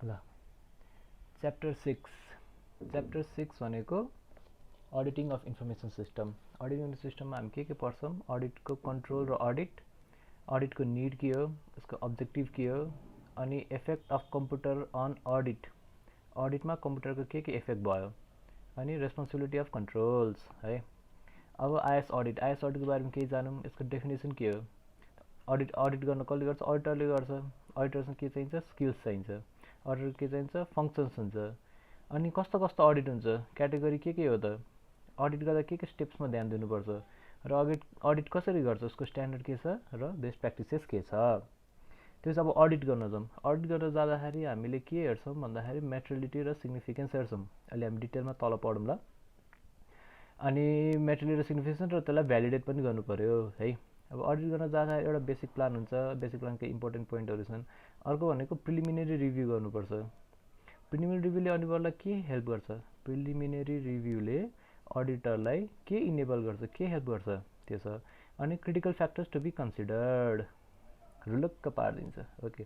ल च्याप्टर 6 भनेको auditing of information system. Auditing सिस्टममा हामी के पढ्छौँ? अडिटको कन्ट्रोल र अडिटको निड के हो, यसको अब्जेक्टिभ के हो, अनि इफेक्ट अफ कम्प्युटर अन अडिटमा कम्प्युटरको के इफेक्ट भयो, अनि रेस्पोन्सिबिलिटी अफ कन्ट्रोल्स है। अब आइएस अडिटको बारेमा केही जानौँ। यसको डेफिनेसन के हो? अडिट गर्न कसले गर्छ? अडिटरले गर्छ। अडिटरसँग के चाहिन्छ? स्किल्स चाहिन्छ। अडिटर के चाहिन्छ? फङ्सन्स हुन्छ। अनि कस्तो कस्तो अडिट हुन्छ, क्याटेगोरी के हो त? अडिट गर्दा के स्टेप्समा ध्यान दिनुपर्छ र अडिट कसरी गर्छ, उसको स्ट्यान्डर्ड के छ र बेस्ट प्र्याक्टिसेस के छ। त्यो चाहिँ अब अडिट गर्न जाउँ। अडिट गर्न जाँदाखेरि हामीले के हेर्छौँ भन्दाखेरि मेटेरियलिटी र सिग्निफिकेन्स हेर्छौँ। अहिले हामी डिटेलमा तल पढौँला। अनि मेटेरियल र सिग्निफिकेन्स र त्यसलाई भ्यालिडेट पनि गर्नु पऱ्यो है। अब अडिट गर्न जाँदाखेरि एउटा बेसिक प्लान हुन्छ। बेसिक प्लानको इम्पोर्टेन्ट पोइन्टहरू छन्। अर्को भनेको प्रिलिमिनेरी रिभ्यू गर्नुपर्छ। प्रिलिमिनेरी रिभ्यूले अडिटरलाई के हेल्प गर्छ? प्रिलिमिनेरी रिभ्यूले अडिटरलाई के इनेबल गर्छ, के हेल्प गर्छ त्यो छ। अनि critical factors to be considered रुलक्क पारिदिन्छ। ओके,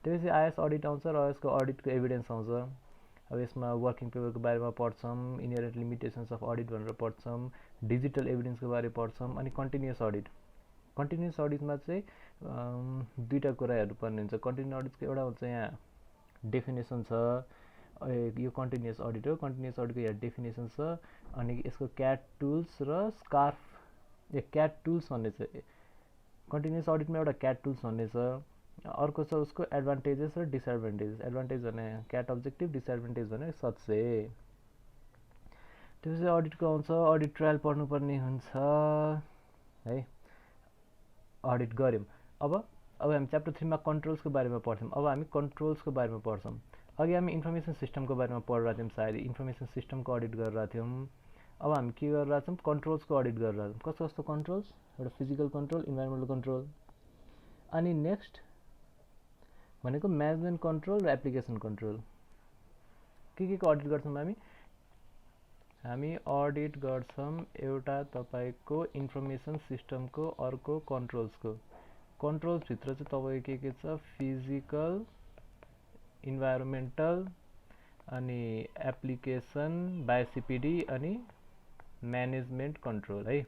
त्यसपछि आइएस अडिट आउँछ र यसको अडिटको एभिडेन्स आउँछ। अब यसमा वर्किङ पेपरको बारेमा पढ्छौँ, इनहेरेन्ट लिमिटेसन्स अफ अडिट भनेर पढ्छौँ, डिजिटल एभिडेन्सको बारे पढ्छौँ, अनि कन्टिन्युअस अडिट। कन्टिन्युअस अडिटमा चाहिँ दुईवटा कुरा हेर्नुपर्ने हुन्छ। कन्टिन्युअस अडिटको एउटा हुन्छ यहाँ डेफिनेसन छ, यो कन्टिन्युअस अडिट हो। कन्टिन्युअस अडिटको यहाँ डेफिनेसन छ। अनि यसको क्याट टुल्स र क्याट टुल्स भन्ने छ। कन्टिन्युअस अडिटमा एउटा क्याट टुल्स भन्ने छ। अर्को छ उसको एडभान्टेजेस र डिसएडभान्टेजेस। एडभान्टेज भने क्याट अब्जेक्टिभ, डिसएडभान्टेज भने सच्चे। त्यसपछि अडिटको आउँछ अडिट ट्रायल पढ्नुपर्ने हुन्छ है। अडिट गऱ्यौँ। अब हामी च्याप्टर 3मा कन्ट्रोल्सको बारेमा पढ्छौँ। अब हामी कन्ट्रोल्सको बारेमा पढ्छौँ। अघि हामी इन्फर्मेसन सिस्टमको बारेमा पढिरहेको थियौँ, सायद इन्फर्मेसन सिस्टमको अडिट गरिरहेको थियौँ। अब हामी के गरिरहेको छौँ? कन्ट्रोल्सको अडिट गरिरहेको छौँ। कस्तो कस्तो कन्ट्रोल्स? एउटा फिजिकल कन्ट्रोल, इन्भाइरोमेन्टल कन्ट्रोल। अनि नेक्स्ट भनेको म्यानेजमेन्ट कन्ट्रोल र एप्लिकेसन कन्ट्रोल। के को अडिट गर्छौँ हामी अडिट गर्छौँ एउटा तपाईँको इन्फर्मेसन सिस्टमको, अर्को कन्ट्रोल्सको। कन्ट्रोल्सभित्र चाहिँ तपाईँको के छ? फिजिकल, इन्भाइरोमेन्टल, अनि एप्लिकेसन, बायोसिपिडी, अनि म्यानेजमेन्ट कन्ट्रोल है।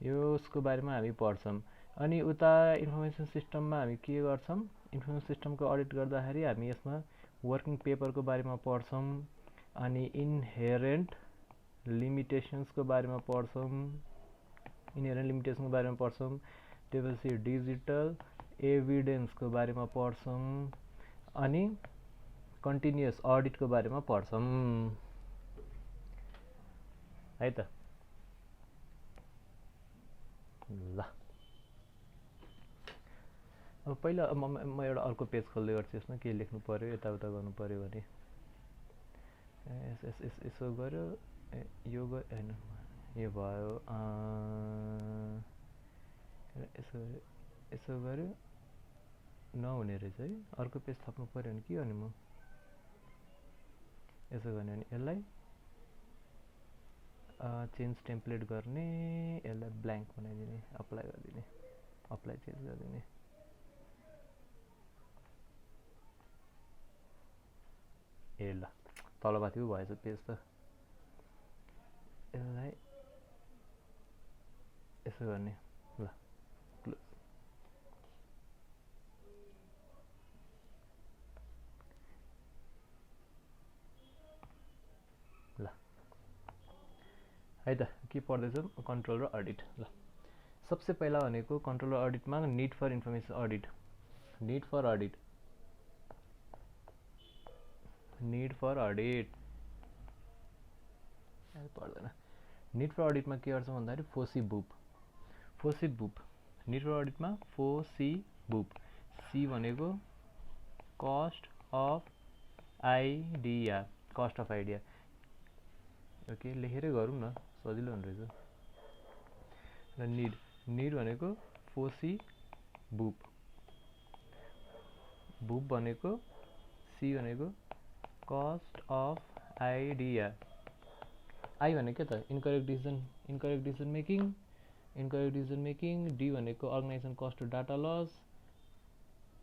यसको बारेमा हामी पढ्छौँ। अनि उता इन्फर्मेसन सिस्टममा हामी के गर्छौँ? इन्फर्मेसन सिस्टमको अडिट गर्दाखेरि हामी यसमा वर्किङ पेपरको बारेमा पढ्छौँ, अनि इनहेरेन्ट लिमिटेसन्सको बारेमा पढ्छौँ। त्यसपछि डिजिटल एभिडेन्सको बारेमा पढ्छौँ, अनि कन्टिन्युअस अडिटको बारेमा पढ्छौँ है त। ल अब पहिला म एउटा अर्को पेज खोल्दै गर्छु। यसमा के लेख्नु पऱ्यो, यताउता गर्नु पऱ्यो भने यसो गऱ्यो, यो होइन यो भयो, यसो गऱ्यो, नहुने रहेछ है। अर्को पेज थप्नु पऱ्यो भने के गर्ने? म यसो गर्ने भने यसलाई चेन्ज टेम्प्लेट गर्ने, यसलाई ब्ल्याङ्क बनाइदिने, अप्लाई गरिदिने, अप्लाई चेन्ज गरिदिने। ए ल तलमाथि पो भएछ पेज त। यसलाई यसो गर्ने। ल क्लोज। ल है त, के पढ्दैछौँ? कन्ट्रोल र अडिट। ल सबसे पहिला भनेको कन्ट्रोल र अडिटमा need for information audit. Need for audit पढ्दैन। निड फर अडिटमा के गर्छौँ भन्दाखेरि फोसी बुप। निड फर अडिटमा फोसी बुप। सी भनेको कस्ट अफ आइडिया। ओके, लेखेरै गरौँ न, सजिलो हुने रहेछ। र निड भनेको फोसी बुप भनेको, सी भनेको कस्ट अफ आइडिया। आई भनेको के त? Incorrect decision making. डी भनेको अर्गनाइजेसन कस्ट र डाटा लस।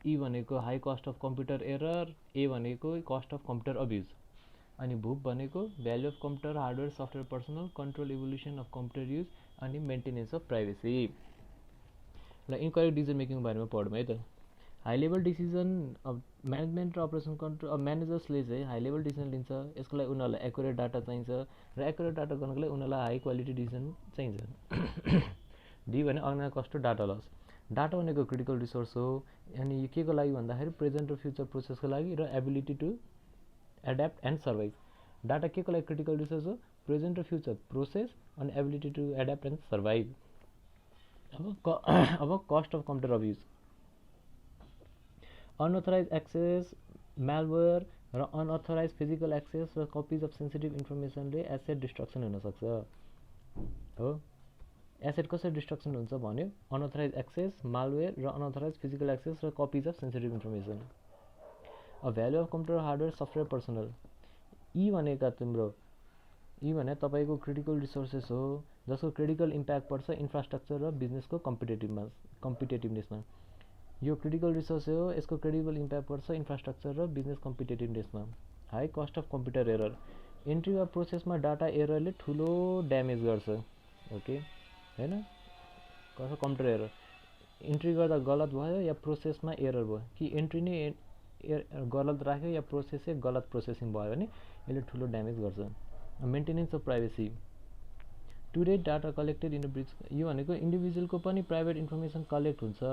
ई भनेको high cost of computer error, A भनेको कस्ट अफ कम्प्युटर अब्युज, अनि भुप भनेको value of computer hardware software personal control evolution of computer use अनि मेन्टेनेन्स अफ प्राइभेसी। ल incorrect decision मेकिङको बारेमा पढौँ है त। हाई लेभल डिसिजन अब म्यानेजमेन्ट र अपरेसन कन्ट्रोल अब म्यानेजर्सले चाहिँ हाई लेभल डिसिजन लिन्छ, यसको लागि उनीहरूलाई एकुरेट डाटा चाहिन्छ र एकुरेट डाटा गर्नको लागि उनीहरूलाई हाई क्वालिटी डिसिजन चाहिन्छ। डी भने organise cost data loss. Data भनेको क्रिटिकल रिसोर्स हो, अनि यो के को लागि भन्दाखेरि प्रेजेन्ट र फ्युचर प्रोसेसको लागि र ability to adapt and survive. Data के को लागि क्रिटिकल रिसोर्स हो, प्रेजेन्ट र फ्युचर प्रोसेस अनि ability to adapt and survive. अब cost of computer abuse, unauthorise access, malware र अनअथोराइज फिजिकल एक्सेस र कपिज अफ सेन्सिटिभ इन्फर्मेसनले एसेट डिस्ट्रक्सन हुनसक्छ हो। एसेट कसरी डिस्ट्रक्सन हुन्छ भन्यो, अनअथोराइज एक्सेस, मालवेयर र अनअथोराइज फिजिकल एक्सेस र कपिज अफ सेन्सिटिभ इन्फर्मेसन। अब value of computer hardware software personal, यी भनेका तिम्रो यी भने तपाईँको क्रिटिकल रिसोर्सेस हो जसको क्रिटिकल इम्प्याक्ट पर्छ इन्फ्रास्ट्रक्चर र बिजनेसको कम्पिटेटिभनेसमा। यो क्रिटिकल रिसोर्स हो, यसको क्रिटिकल इम्प्याक्ट पर्छ इन्फ्रास्ट्रक्चर र बिजनेस कम्पिटेटिभनेसमा। High cost of computer error, entry वा प्रोसेसमा डाटा एररले ठुलो ड्यामेज गर्छ। ओके हैन, कसो कम्प्युटर एरर इन्ट्री गर्दा गलत भयो या प्रोसेसमा एरर भयो कि एन्ट्री नै गलत राख्यो या प्रोसेसै गलत प्रोसेसिङ भयो भने यसले ठुलो ड्यामेज गर्छ। Maintenance of privacy, today data collected in bridge, यो भनेको इन्डिभिजुअलको पनि प्राइभेट इन्फर्मेसन कलेक्ट हुन्छ,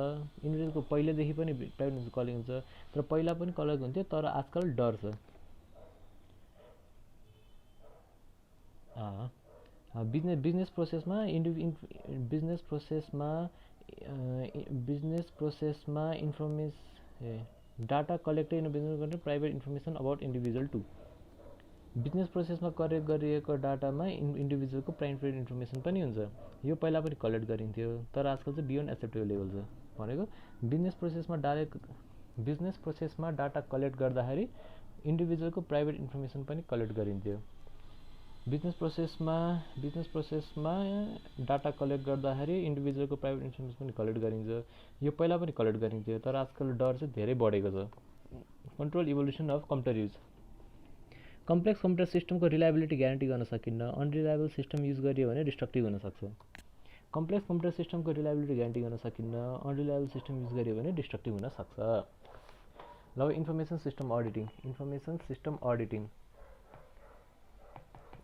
इन्डिभिजुअलको पहिलेदेखि पनि प्राइभेट इन्फर्मेसन कलेक्ट हुन्छ, तर पहिला पनि कलेक्ट हुन्थ्यो, तर आजकल डर छ। बिजनेस प्रोसेसमा डाटा कलेक्टेड इन बिजनेस गर्ने private information about individual to. Business प्रोसेसमा कलेक्ट गरिएको डाटामा इन्डिभिजुअलको प्राइभेट इन्फर्मेसन पनि हुन्छ, यो पहिला पनि कलेक्ट गरिन्थ्यो, तर आजकल चाहिँ बियोन्ड एक्सेप्टेबल लेभल छ। भनेको बिजनेस प्रोसेसमा डाटा कलेक्ट गर्दाखेरि इन्डिभिजुअलको प्राइभेट इन्फर्मेसन पनि कलेक्ट गरिन्थ्यो। बिजनेस प्रोसेसमा डाटा कलेक्ट गर्दाखेरि इन्डिभिजुअलको प्राइभेट इन्फर्मेसन पनि कलेक्ट गरिन्छ, यो पहिला पनि कलेक्ट गरिन्थ्यो, तर आजकल डर चाहिँ धेरै बढेको छ। Control evolution of computer use, complex computer सिस्टमको रिलायबिलिटी ग्यारेन्टी गर्न सकिन्न, अनरिलायबल सिस्टम युज गरियो भने डिस्ट्रक्टिभ हुनसक्छ। कम्प्लेक्स कम्प्युटर सिस्टमको रिलायबिलिटी ग्यारेन्टी गर्न सकिन्न, अनरिलायबल सिस्टम युज गरियो भने डिस्ट्रक्टिभ हुनसक्छ। ल इन्फर्मेसन सिस्टम अडिटिङ,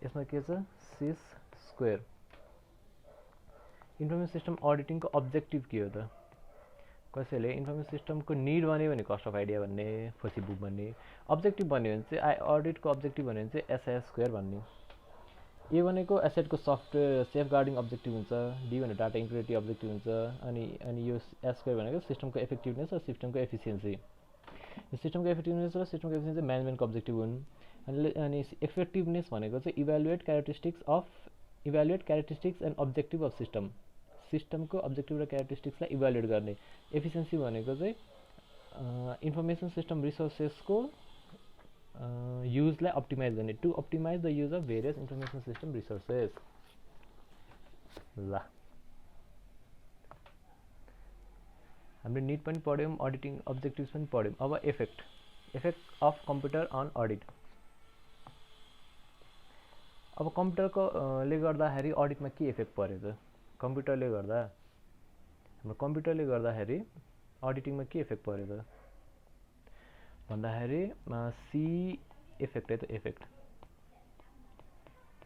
यसमा के छ, सिस स्क्वेयर। इन्फर्मेसन सिस्टम अडिटिङको अब्जेक्टिभ के हो त, कसैले इन्फर्मेसन सिस्टमको निड भन्यो भने कस्ट अफ आइडिया भन्ने, फोसी बुक भन्ने, अब्जेक्टिभ भन्यो भने चाहिँ अडिटको अब्जेक्टिभ भन्यो भने चाहिँ एसआइएस स्क्वेयर भन्ने। ए भनेको एसेटको सफ्टवेयर सेफ गार्डिङ अब्जेक्टिभ हुन्छ, डी भनेको डाटा इन्टिग्रिटी अब्जेक्टिभ हुन्छ, अनि यो एस स्क्वेयर भनेको सिस्टमको इफेक्टिभनेस र सिस्टमको एफिसियन्सी। यो सिस्टमको इफेक्टिभनेस र सिस्टमको एफिसियन्सी म्यानेजमेन्टको अब्जेक्टिभ हुन्। अनि इफेक्टिभनेस भनेको चाहिँ evaluate characteristics and objective of सिस्टमको अब्जेक्टिभ र क्यारेक्टरिस्टिक्सलाई इभ्यालुएट गर्ने। एफिसियन्सी भनेको चाहिँ इन्फर्मेसन सिस्टम रिसोर्सेसको युजलाई अप्टिमाइज गर्ने, to optimise the use of various information system resources. ल हामीले निड पनि पढ्यौँ, अडिटिङ अब्जेक्टिभ्स पनि पढ्यौँ। अब effect of computer on audit. अब कम्प्युटरको ले गर्दाखेरि अडिटमा के इफेक्ट पर्यो त, कम्प्युटरले गर्दाखेरि अडिटिङमा के इफेक्ट पर्यो त भन्दाखेरि सी इफेक्ट है त,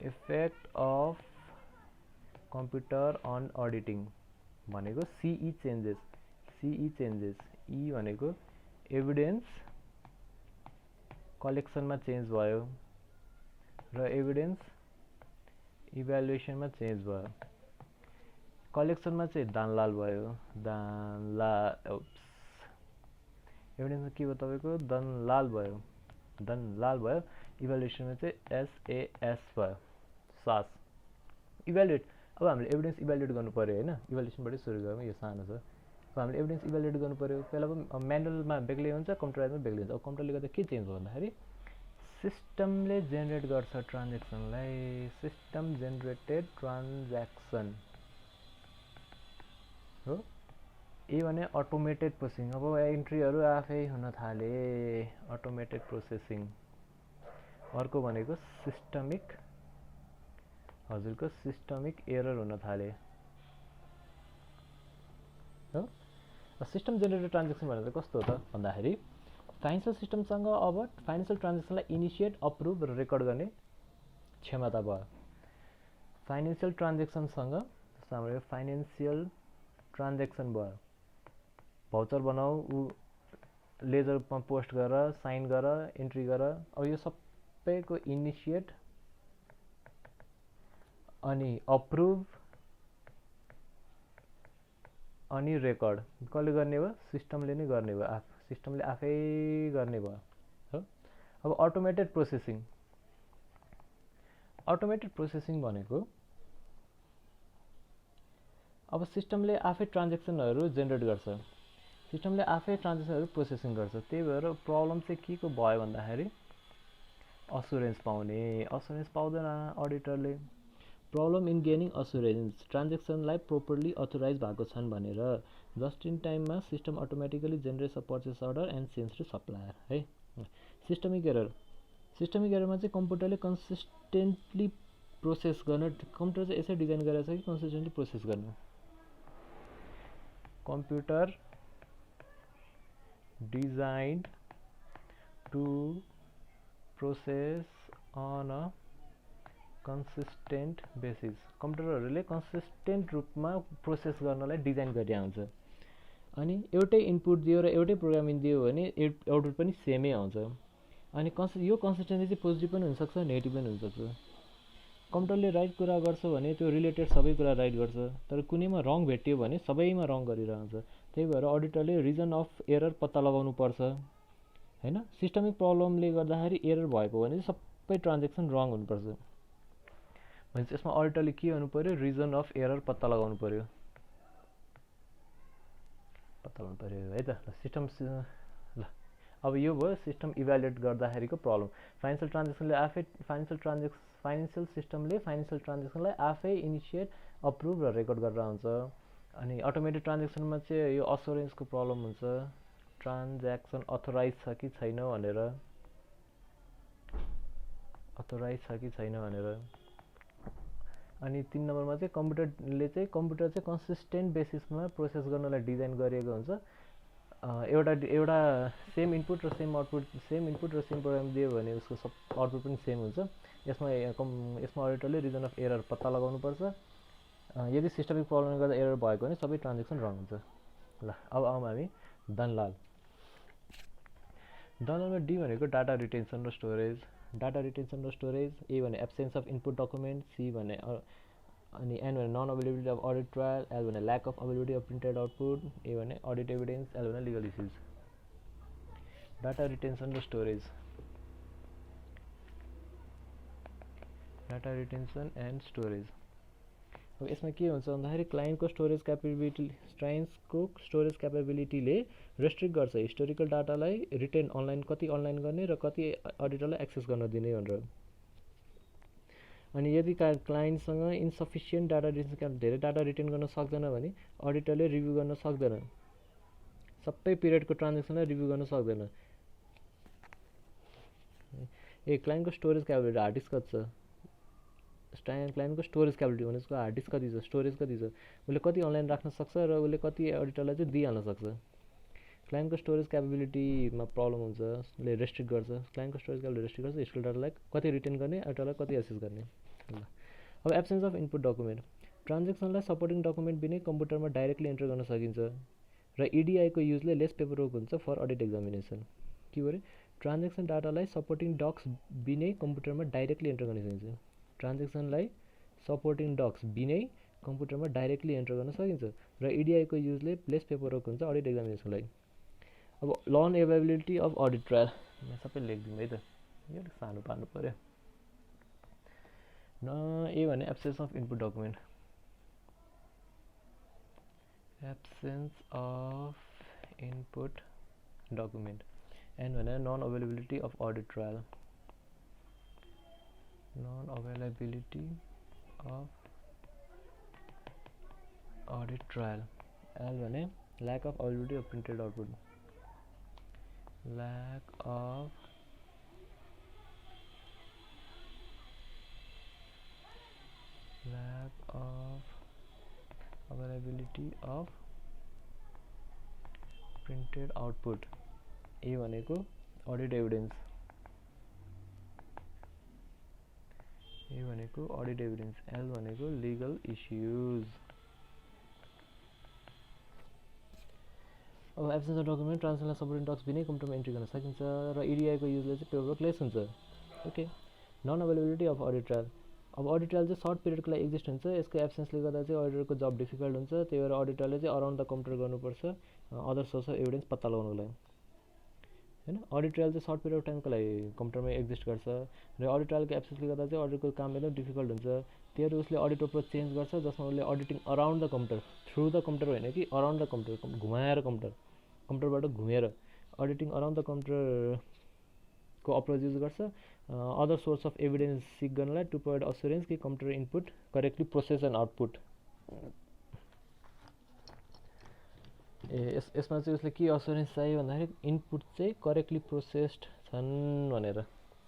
effect of computer on auditing भनेको सीई चेन्जेस। ई भनेको एभिडेन्स कलेक्सनमा चेन्ज भयो र एभिडेन्स इभ्यालुएसनमा चेन्ज भयो। कलेक्सनमा चाहिँ दानलाल भयो, एभिडेन्समा के भयो तपाईँको दनलाल भयो, इभ्यालुएसनमा चाहिँ एसएएस भयो, सास। इभ्यालुएट, अब हामीले एभिडेन्स इभ्यालुएट गर्नु पऱ्यो होइन, इभ्यालुएसनबाटै सुरु गरौँ, यो सानो छ। अब हामीले एभिडेन्स इभ्यालुएट गर्नु पऱ्यो, पहिला म्यानुअलमा बेग्लै हुन्छ, कम्प्युटराइजमा बेग्लै हुन्छ। अब कम्प्युटरले गर्दा के चेन्ज हो भन्दाखेरि सिस्टमले जेनेरेट गर्छ ट्रान्ज्याक्सनलाई, सिस्टम जेनेरेटेड ट्रान्ज्याक्सन हो। ए भने अटोमेटेड प्रोसेसिङ। अब एन्ट्रीहरू आफै हुन थाले, अटोमेटेड प्रोसेसिङ। अर्को भनेको सिस्टमिक, हजुरको सिस्टमिक एरर हुन थाले हो। सिस्टम जेनेरेटेड ट्रान्जेक्सन भनेको कस्तो हो त भन्दाखेरि फाइनेन्सियल सिस्टमसँग अब फाइनेन्सियल ट्रान्जेक्सनलाई इनिसिएट, अप्रुभ र रेकर्ड गर्ने क्षमता भयो। फाइनेन्सियल ट्रान्जेक्सनसँग जस्तो हाम्रो फाइनेन्सियल ट्रान्जेक्सन भयो, भाउचर बनाऊ, लेजरमा पोस्ट गर, साइन गर, एन्ट्री गर। अब यो सबैको इनिसिएट अनि अप्रुभ अनि रेकर्ड कसले गर्ने भयो? सिस्टमले नै गर्ने भयो, सिस्टमले आफै गर्ने भयो हो। अब अटोमेटेड प्रोसेसिङ, अटोमेटेड प्रोसेसिङ भनेको अब सिस्टमले आफै ट्रान्जेक्सनहरू जेनेरेट गर्छ, सिस्टमले आफै ट्रान्जेक्सनहरू प्रोसेसिङ गर्छ। त्यही भएर प्रब्लम चाहिँ के को भयो भन्दाखेरि असुरेन्स पाउने, असुरेन्स पाउँदैन अडिटरले। प्रब्लम इन गेनिङ असुरेन्स, ट्रान्जेक्सनलाई प्रोपरली अथोराइज भएको छन् भनेर। जस्ट इन टाइममा system automatically generates a purchase order and sends to supplier है। सिस्टमिक एरर, सिस्टमिक एररमा चाहिँ कम्प्युटरले कन्सिस्टेन्टली प्रोसेस गर्न, कम्प्युटर चाहिँ यसै डिजाइन गरेको छ कि कन्सिस्टेन्टली प्रोसेस गर्नु। Computer designed to process on a consistent basis, कम्प्युटरहरूले कन्सिस्टेन्ट रूपमा प्रोसेस गर्नलाई डिजाइन गरिएको हुन्छ। अनि एउटै इनपुट दियो र एउटै प्रोग्रामिङ दियो भने आउटपुट पनि सेमै आउँछ। अनि यो कन्सिस्टेन्सी चाहिँ पोजिटिभ पनि हुनसक्छ, नेगेटिभ पनि हुनसक्छ। कम्प्युटरले राइट कुरा गर्छ भने त्यो रिलेटेड सबै कुरा राइट गर्छ, तर कुनैमा रङ भेट्यो भने सबैमा रङ गरिरहन्छ। त्यही भएर अडिटरले रिजन अफ एरर पत्ता लगाउनु पर्छ हैन। सिस्टमिक प्रब्लमले गर्दाखेरि एरर भएको भने सबै ट्रान्जेक्सन रङ हुनुपर्छ। भनेपछि यसमा अडिटरले के गर्नु पर्यो? रिजन अफ एरर पत्ता लगाउनु पर्यो, है त। सिस्टम ल अब यो भयो सिस्टम इभ्यालुएट गर्दाखेरिको प्रब्लम। फाइनेन्सियल ट्रान्जेक्सनले आफै फाइनेन्सियल सिस्टमले फाइनेन्सियल ट्रान्जेक्सनलाई आफै इनिसिएट, अप्रुभ र रेकर्ड गरेर आउँछ। अनि अटोमेटेड ट्रान्जेक्सनमा चाहिँ यो असुरेन्सको प्रब्लम हुन्छ, ट्रान्जेक्सन अथोराइज छ कि छैन भनेर, अथोराइज छ कि छैन भनेर। अनि 3 नम्बरमा चाहिँ कम्प्युटर चाहिँ कन्सिस्टेन्ट बेसिसमा प्रोसेस गर्नलाई डिजाइन गरिएको हुन्छ। एउटा सेम इनपुट र सेम आउटपुट, सेम इनपुट र सेम प्रोग्राम दियो भने उसको सब आउटपुट पनि सेम हुन्छ। यसमा अडिटरले रिजन अफ एरर पत्ता लगाउनुपर्छ। यदि सिस्टमिक प्रब्लमले गर्दा एरर भएको भने सबै ट्रान्जेक्सन रङ हुन्छ। ल अब आउँ हामी दनलाल। दनलालमा डी भनेको डाटा रिटेन्सन र स्टोरेज। डाटा रिटेन्सन र स्टोरेज, ए भने absence of input document, C भने अनि एन भने non availability of audit trial, L भने lack of availability of printed output, A भने अडिट एभिडेन्स, एल भने लिगल इस्युज। डाटा रिटेन्सन र storage, data retention and storage. अब यसमा के हुन्छ भन्दाखेरि क्लाइन्टको स्टोरेज क्यापेबिलिटीले रेस्ट्रिक्ट गर्छ हिस्टोरिकल डाटालाई रिटेन अनलाइन, कति अनलाइन गर्ने र कति अडिटरलाई एक्सेस गर्न दिने भनेर। अनि यदि क्लाइन्टसँग इन्सफिसियन्ट डाटा रिटेन, धेरै डाटा रिटेन गर्न सक्दैन भने अडिटरले रिभ्यू गर्न सक्दैन, सबै पिरियडको ट्रान्जेक्सनलाई रिभ्यू गर्न सक्दैन। क्लाइन्टको स्टोरेज क्यापेबिलिटी, हार्ड डिस्क कति छ, क्लाइन्टको स्टोरेज क्यापेबिलिटी भने उसको हार्ड डिस्क कति छ, स्टोरेज कति छ, उसले कति अनलाइन राख्न सक्छ र उसले कति अडिटरलाई चाहिँ दिइहाल्न सक्छ। क्लाइन्टको स्टोरेज क्यापेबिलिटीमा प्रब्लम हुन्छ, उसले रेस्ट्रिक्ट गर्छ, क्लाइन्टको स्टोरेज क्यापेबिलिटी रेस्ट्रिक्ट गर्छ, हिस्टोरिकल डाटालाई कति रिटेन गर्ने, अडिटरलाई कति एक्सेस गर्ने। अब एब्सेन्स अफ इनपुट डकुमेन्ट, ट्रान्जेक्सनलाई सपोर्टिङ डकुमेन्ट बिनै कम्प्युटरमा डाइरेक्टली एन्टर गर्न सकिन्छ र इडिआईको युजले लेस पेपरवर्क हुन्छ फर अडिट एक्जामिनेसन। के भरे? ट्रान्जेक्सन डाटालाई सपोर्टिङ डक्स बिनै कम्प्युटरमा डाइरेक्टली एन्टर गर्न सकिन्छ। ट्रान्जेक्सनलाई सपोर्टिङ डक्स बिनै कम्प्युटरमा डाइरेक्टली एन्टर गर्न सकिन्छ र इडिआईको युजले लेस पेपरवर्क हुन्छ अडिट एक्जामिनेसनलाई। अब लन एभाइलेबिलिटी अफ अडिट ट्रायल, सबै लेखिदिउँ है त, यो सानो पार्नु पऱ्यो। ए भने absence of input document, absence of input document. N भने non availability of audit trial, non availability of audit trial. L भने lack of availability of printed output, lack of availability of printed output. A भनेको audit evidence, A भनेको audit evidence, L भनेको legal issues. अब absence of document translation supporting docs बिनै कम्प्युटरमा entry गर्न सकिन्छ र इडिआईको युजले चाहिँ पेपर वर्क लेस हुन्छ. Okay. Non availability of audit trail. अब अडिट ट्रायल चाहिँ सर्ट पिरियडको लागि एक्जिस्ट हुन्छ. यसको एब्सेन्सले गर्दा चाहिँ अडिटरको जब डिफिकल्ट हुन्छ. त्यही भएर अडिटरले चाहिँ अराउन्ड द कम्प्युटर गर्नुपर्छ अदर सोर्स अफ एभिडेन्स पत्ता लगाउनको लागि. हैन, अडिट ट्रायल चाहिँ सर्ट पिरियड अफ टाइमको लागि कम्प्युटरमा एक्जिस्ट गर्छ र अडिट ट्रायलको एब्सेन्सले गर्दा चाहिँ अडिटरको काम एकदम डिफिकल्ट हुन्छ. त्यही भएर उसले अडिट अप्रोच चेन्ज गर्छ जसमा उसले auditing around the computer, through the computer होइन कि अराउन्ड द कम्प्युटर, घुमाएर कम्प्युटरबाट घुमेर अडिटिङ अराउन्ड द कम्प्युटरको अप्रोच युज गर्छ अदर सोर्स अफ एभिडेन्स सिक गर्नलाई टु प्रोभाइड असुरेन्स कि computer input correctly process and output. यसमा चाहिँ उसले के असुरेन्स चाहियो भन्दाखेरि इनपुट चाहिँ करेक्टली प्रोसेस्ड छन् भनेर,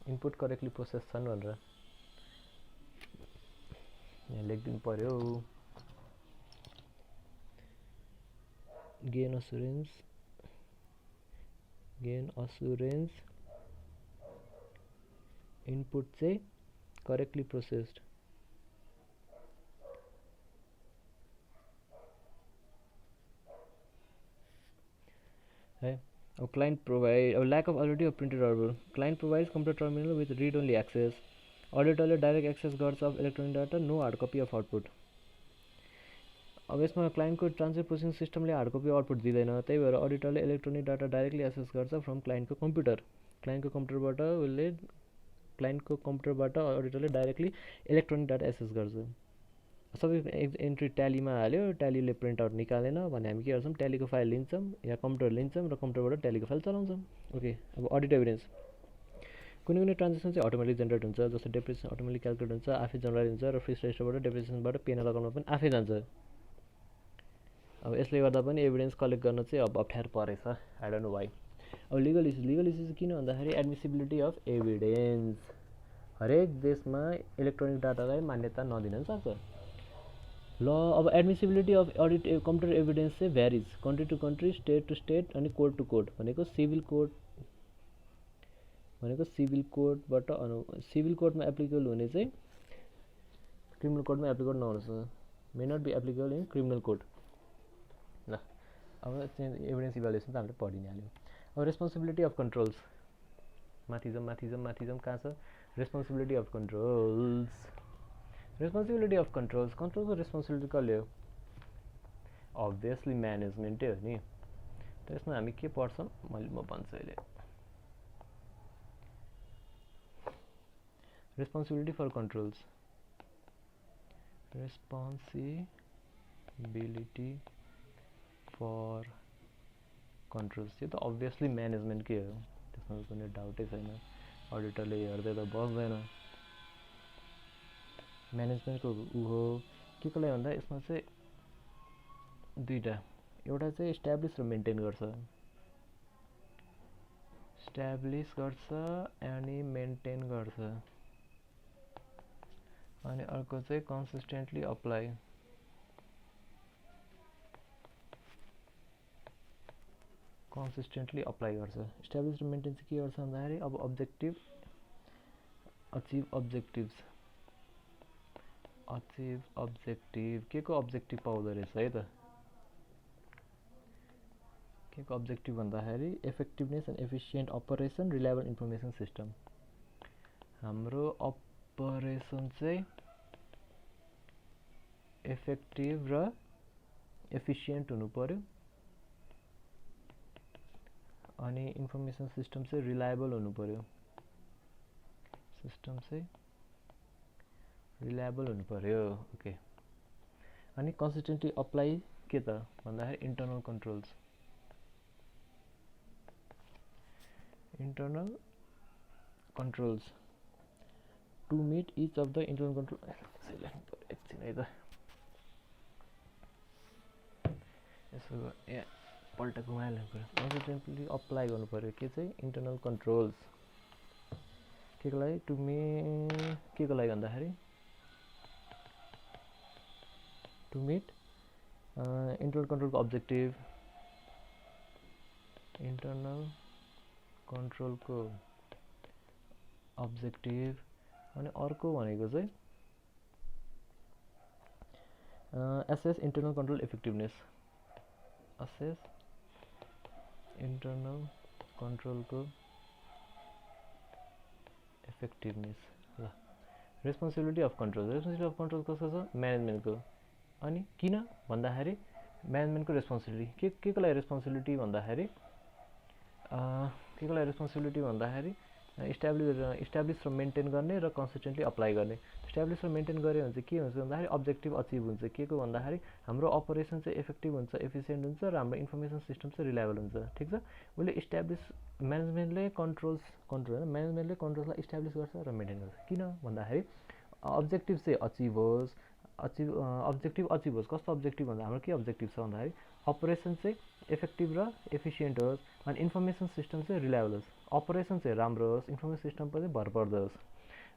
इनपुट करेक्टली प्रोसेस छन् भनेर यहाँ लेखिदिनु पर्यो. गेन असुरेन्स इनपुट चाहिँ करेक्टली प्रोसेस्ड. है. अब क्लाइन्ट प्रोभाइड, अब lack of ability of printed output. Client provides computer terminal with read only access. अडिटरले डाइरेक्ट एक्सेस गर्छ of electronic data, no hard copy of output. अब यसमा क्लाइन्टको transfer processing सिस्टमले हार्ड कपी आउटपुट दिँदैन. त्यही भएर अडिटरले इलेक्ट्रोनिक डाटा डाइरेक्टली एक्सेस गर्छ फ्रम क्लाइन्टको कम्प्युटरबाट अडिटरले डाइरेक्टली इलेक्ट्रोनिक डाटा एक्सेस गर्छ. सबै एन्ट्री ट्यालीमा हाल्यो, ट्यालीले प्रिन्ट आउट निकालेन भने हामी के गर्छौँ, ट्यालीको फाइल लिन्छौँ या कम्प्युटर लिन्छौँ र कम्प्युटरबाट ट्यालीको फाइल चलाउँछौँ. ओके. अब अडिट एभिडेन्स. कुनै ट्रान्जेक्सन चाहिँ अटोमेटिक जेनेरेट हुन्छ, जस्तो डेप्रिसिएसन अटोमेटिक क्यालकुलेट हुन्छ, आफै जनरेट हुन्छ र फ्री रेजिस्टरबाट डेप्रिसिएसनबाट पेन अकाउन्टमा पनि आफै जान्छ. अब यसले गर्दा पनि एभिडेन्स कलेक्ट गर्न चाहिँ अब अप्ठ्यारो परेछ. I don't know why. अब लिगल इस्यु चाहिँ किन भन्दाखेरि एडमिसिबिलिटी अफ एभिडेन्स. हरेक देशमा इलेक्ट्रोनिक डाटालाई मान्यता नदिन सक्छ. ल अब admissibility of audit computer evidence चाहिँ varies country to country, state to state अनि कोर्ट टु कोर्ट. भनेको सिभिल कोर्टबाट सिभिल कोर्टमा एप्लिकेबल हुने चाहिँ क्रिमिनल कोर्टमा एप्लिकेबल नहुन, may not be applicable in criminal court. ल अब चाहिँ एभिडेन्स इभ्यालुएसन त हामीले पढि नै हाल्यौँ. अब रेस्पोन्सिबिलिटी अफ कन्ट्रोल्स. माथि जाउँ कहाँ छ? Responsibility of controls. Responsibility of कन्ट्रोलको रेस्पोन्सिबिलिटी कसले हो? अभियसली म्यानेजमेन्टै हो नि. त यसमा हामी के पढ्छौँ म भन्छु अहिले. Responsibility for controls. Responsibility for controls यो त अभियसली म्यानेजमेन्टकै हो, त्यसमा कुनै डाउटै छैन. अडिटरले हेर्दै त बस्दैन, म्यानेजमेन्टको हो. के को लागि भन्दा यसमा चाहिँ दुईवटा, एउटा चाहिँ इस्ट्याब्लिस र मेन्टेन गर्छ, अनि मेन्टेन गर्छ. अनि अर्को चाहिँ कन्सिस्टेन्टली अप्लाई. गर्छ. इस्ट्याब्लिस र मेन्टेन चाहिँ के गर्छ भन्दाखेरि अब अचिभ अब्जेक्टिभ के को अब्जेक्टिभ पाउँदो रहेछ है त. के को अब्जेक्टिभ भन्दाखेरि effectiveness and efficient operation, reliable information system. हाम्रो अपरेसन चाहिँ इफेक्टिभ र एफिसिएन्ट हुनु पर्यो अनि इन्फर्मेसन सिस्टम चाहिँ रिलायबल हुनु पर्यो. ओके. अनि कन्सिस्टेन्टली अप्लाई के त भन्दाखेरि internal controls to meet each of the internal control. एकछिन है त यसो पल्टा घुमाइहाल्नु पऱ्यो कन्सिस्टेन्टली अप्लाई गर्नु पऱ्यो के चाहिँ इन्टरनल कन्ट्रोल्स के को लागि के को लागि भन्दाखेरि टु मिट इन्टरनल कन्ट्रोलको अब्जेक्टिभ इन्टरनल कन्ट्रोलको अब्जेक्टिभ अनि अर्को भनेको चाहिँ assess internal control effectiveness assess internal control को effectiveness ल responsibility of control कसको छ म्यानेजमेन्ट को अनि किन भन्दाखेरि म्यानेजमेन्ट को रेस्पोन्सिबिलिटी के को लागि रेस्पोन्सिबिलिटी भन्दाखेरि इस्टाब्लिश र मेन्टेन गर्ने र कन्सिस्टेन्टली अप्लाई गर्ने इस्टाब्लिश र मेन्टेन गरे भने चाहिँ के हुन्छ भन्दाखेरि अब्जेक्टिभ अचिभ हुन्छ के को भन्दाखेरि हाम्रो अपरेसन चाहिँ इफेक्टिभ हुन्छ एफिसिएन्ट हुन्छ र हाम्रो इन्फर्मेसन सिस्टम चाहिँ रिलायबल हुन्छ ठीक छ उसले इस्टाब्लिस म्यानेजमेन्टले म्यानेजमेन्टले कन्ट्रोल्सलाई इस्टाब्लिस गर्छ र मेन्टेन गर्छ किन भन्दाखेरि अब्जेक्टिभ चाहिँ अचिभ होस् कस्तो अब्जेक्टिभ भन्दा हाम्रो के अब्जेक्टिभ छ भन्दाखेरि अपरेसन चाहिँ इफेक्टिभ र एफिसिएन्ट होस् अनि इन्फर्मेसन सिस्टम चाहिँ रिलायबल होस् अपरेसन चाहिँ राम्रो होस् इन्फर्मेसन सिस्टम पनि भरपर्दो होस्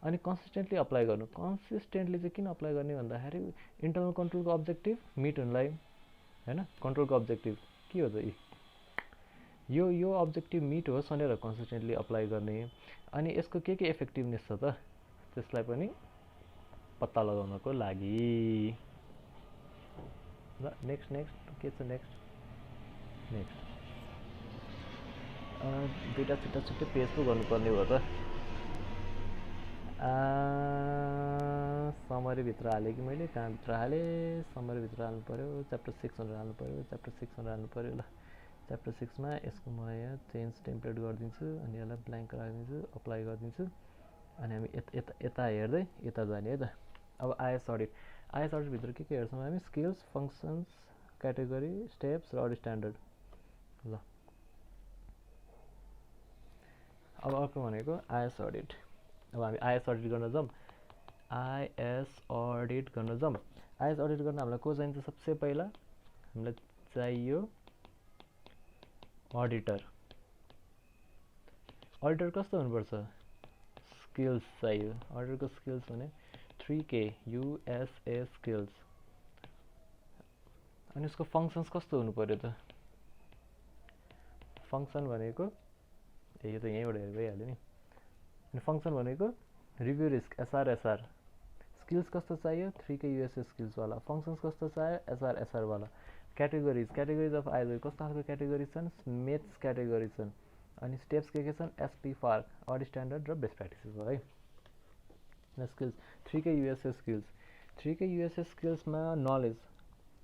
अनि कन्सिस्टेन्टली अप्लाई गर्नु कन्सिस्टेन्टली चाहिँ किन अप्लाई गर्ने भन्दाखेरि इन्टरनल कन्ट्रोलको अब्जेक्टिभ मिट हुनलाई हैन कन्ट्रोलको अब्जेक्टिभ के हो त यो अब्जेक्टिभ मिट होस् भनेर कन्सिस्टेन्टली अप्लाई गर्ने अनि यसको के इफेक्टिभनेस छ त त्यसलाई पनि पत्ता लगाउनको लागि ल नेक्स्ट के छ नेक्स्ट दुईटा छुट्टै पेज पो गर्नुपर्ने हो त समरी भित्र हालेँ कि मैले कहाँ भित्र हालेँ समरी भित्र हाल्नु पर्यो च्याप्टर 6 भनेर हाल्नु पर्यो च्याप्टर 6 भनेर हाल्नु पर्यो ल च्याप्टर 6 मा यसको म यहाँ चेन्ज टेम्प्लेट गरिदिन्छु अनि यसलाई ब्ल्याङ्क राखिदिन्छु अप्लाई गरिदिन्छु अनि हामी यता हेर्दै यता जाने है त अब आइएस अडिट भित्र के हेर्छौँ हामी स्किल्स फङ्सन्स क्याटेगोरी स्टेप्स र अडिट स्ट्यान्डर्ड ल अब अर्को भनेको आइएस अडिट अब हामी आइएस अडिट गर्न जाउँ आइएस अडिट गर्न हामीलाई को चाहिन्छ सबसे पहिला हामीलाई चाहियो अडिटर कस्तो हुनुपर्छ स्किल्स चाहियो अडिटरको स्किल्स भने 3K USA स्किल्स अनि उसको फङ्सन्स कस्तो हुनु पर्यो त फङ्सन भनेको यो त यहीँबाट हेरेर भइहाल्यो नि अनि फङ्सन भनेको रिभ्यू रिस्क एसआर स्किल्स कस्तो चाहियो 3K USA स्किल्स वाला फङ्सन्स कस्तो चाहियो एसआर वाला क्याटेगोरिज अफ आइजर कस्तो खालको क्याटेगोरिज छन् मेथ्स क्याटेगोरी छन् अनि स्टेप्स के छन् एसपी फार्क अडिट स्ट्यान्डर्ड र बेस्ट प्र्याक्टिसेस हो है स्किल्स 3K USA स्किल्समा नलेज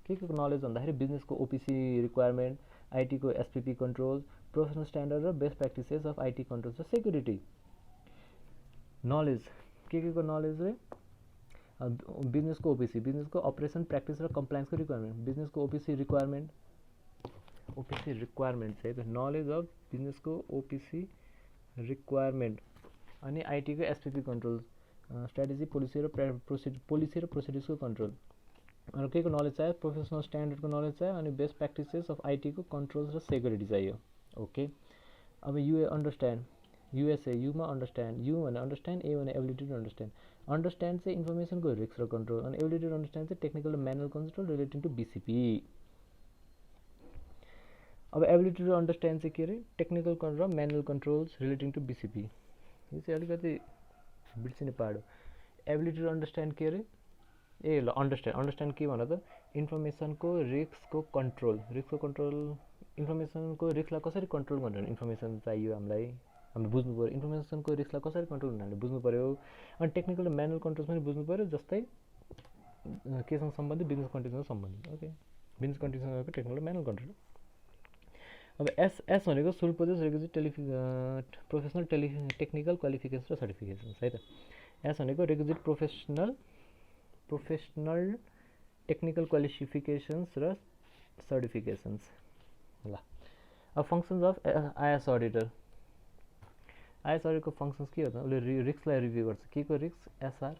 के नलेज भन्दाखेरि बिजनेसको ओपिसी रिक्वायरमेन्ट आइटीको एसपीपी कन्ट्रोल प्रोफेसनल स्ट्यान्डर्ड र best practices of IT control र सेक्युरिटी नलेज के को नलेज है बिजनेसको ओपिसी बिजनेसको अपरेसन प्र्याक्टिस र कम्प्लायन्सको रिक्वायरमेन्ट बिजनेसको ओपिसी रिक्वायरमेन्ट चाहिँ नलेज अफ बिजनेसको ओपिसी रिक्वायरमेन्ट अनि आइटीको एसपीपी कन्ट्रोल स्ट्राटेजी पोलिसी र प्रोसिडियर्सको कन्ट्रोल अनि के को नलेज चाहियो प्रोफेसनल स्ट्यान्डर्डको नलेज चाहियो अनि बेस्ट प्र्याक्टिसेस अफ आइटीको कन्ट्रोल्स र सेक्युरिटी चाहियो ओके अब युएसए युमा अन्डरस्ट्यान्ड यु भने अन्डरस्ट्यान्ड ए भने एबिलिटी टु अन्डरस्ट्यान्ड चाहिँ इन्फर्मेसनको रिस्क र कन्ट्रोल अनि एबिलिटी टु अन्डरस्ट्यान्ड चाहिँ टेक्निकल र manual control relating to BCP अब एबिलिटी टु अन्डरस्ट्यान्ड चाहिँ के अरे टेक्निकल र manual controls relating to BCP यो चाहिँ अलिकति बिर्सिने पार्ट हो एबिलिटी टु अन्डरस्ट्यान्ड के अरे ए ल अन्डरस्ट्यान्ड के भन त इन्फर्मेसनको रिस्कको कन्ट्रोल इन्फर्मेसनको रिस्कलाई कसरी कन्ट्रोल गरेर इन्फर्मेसन चाहियो हामीले बुझ्नु पऱ्यो इन्फर्मेसनको रिस्कलाई कसरी कन्ट्रोल गर्ने हामीले बुझ्नु पऱ्यो अनि टेक्निकल र म्यानुअल कन्ट्रोल्स पनि बुझ्नु पऱ्यो जस्तै केसँग सम्बन्धित बिजनेस कन्डिसनसँग सम्बन्धित ओके बिजनेस कन्डिसनको टेक्निकल र म्यानुअल कन्ट्रोल अब एस भनेको सुल project requisite professional technical qualification र सर्टिफिकेसन्स है त एस भनेको रेक्विजिट प्रोफेसनल टेक्निकल क्वालिफिकेसन्स र सर्टिफिकेसन्स ल अब फङ्सन्स अफ आइएस अडिटरको फङ्सन्स के हो त उसले रिस्कलाई रिभ्यू गर्छ के को रिस्क एसआर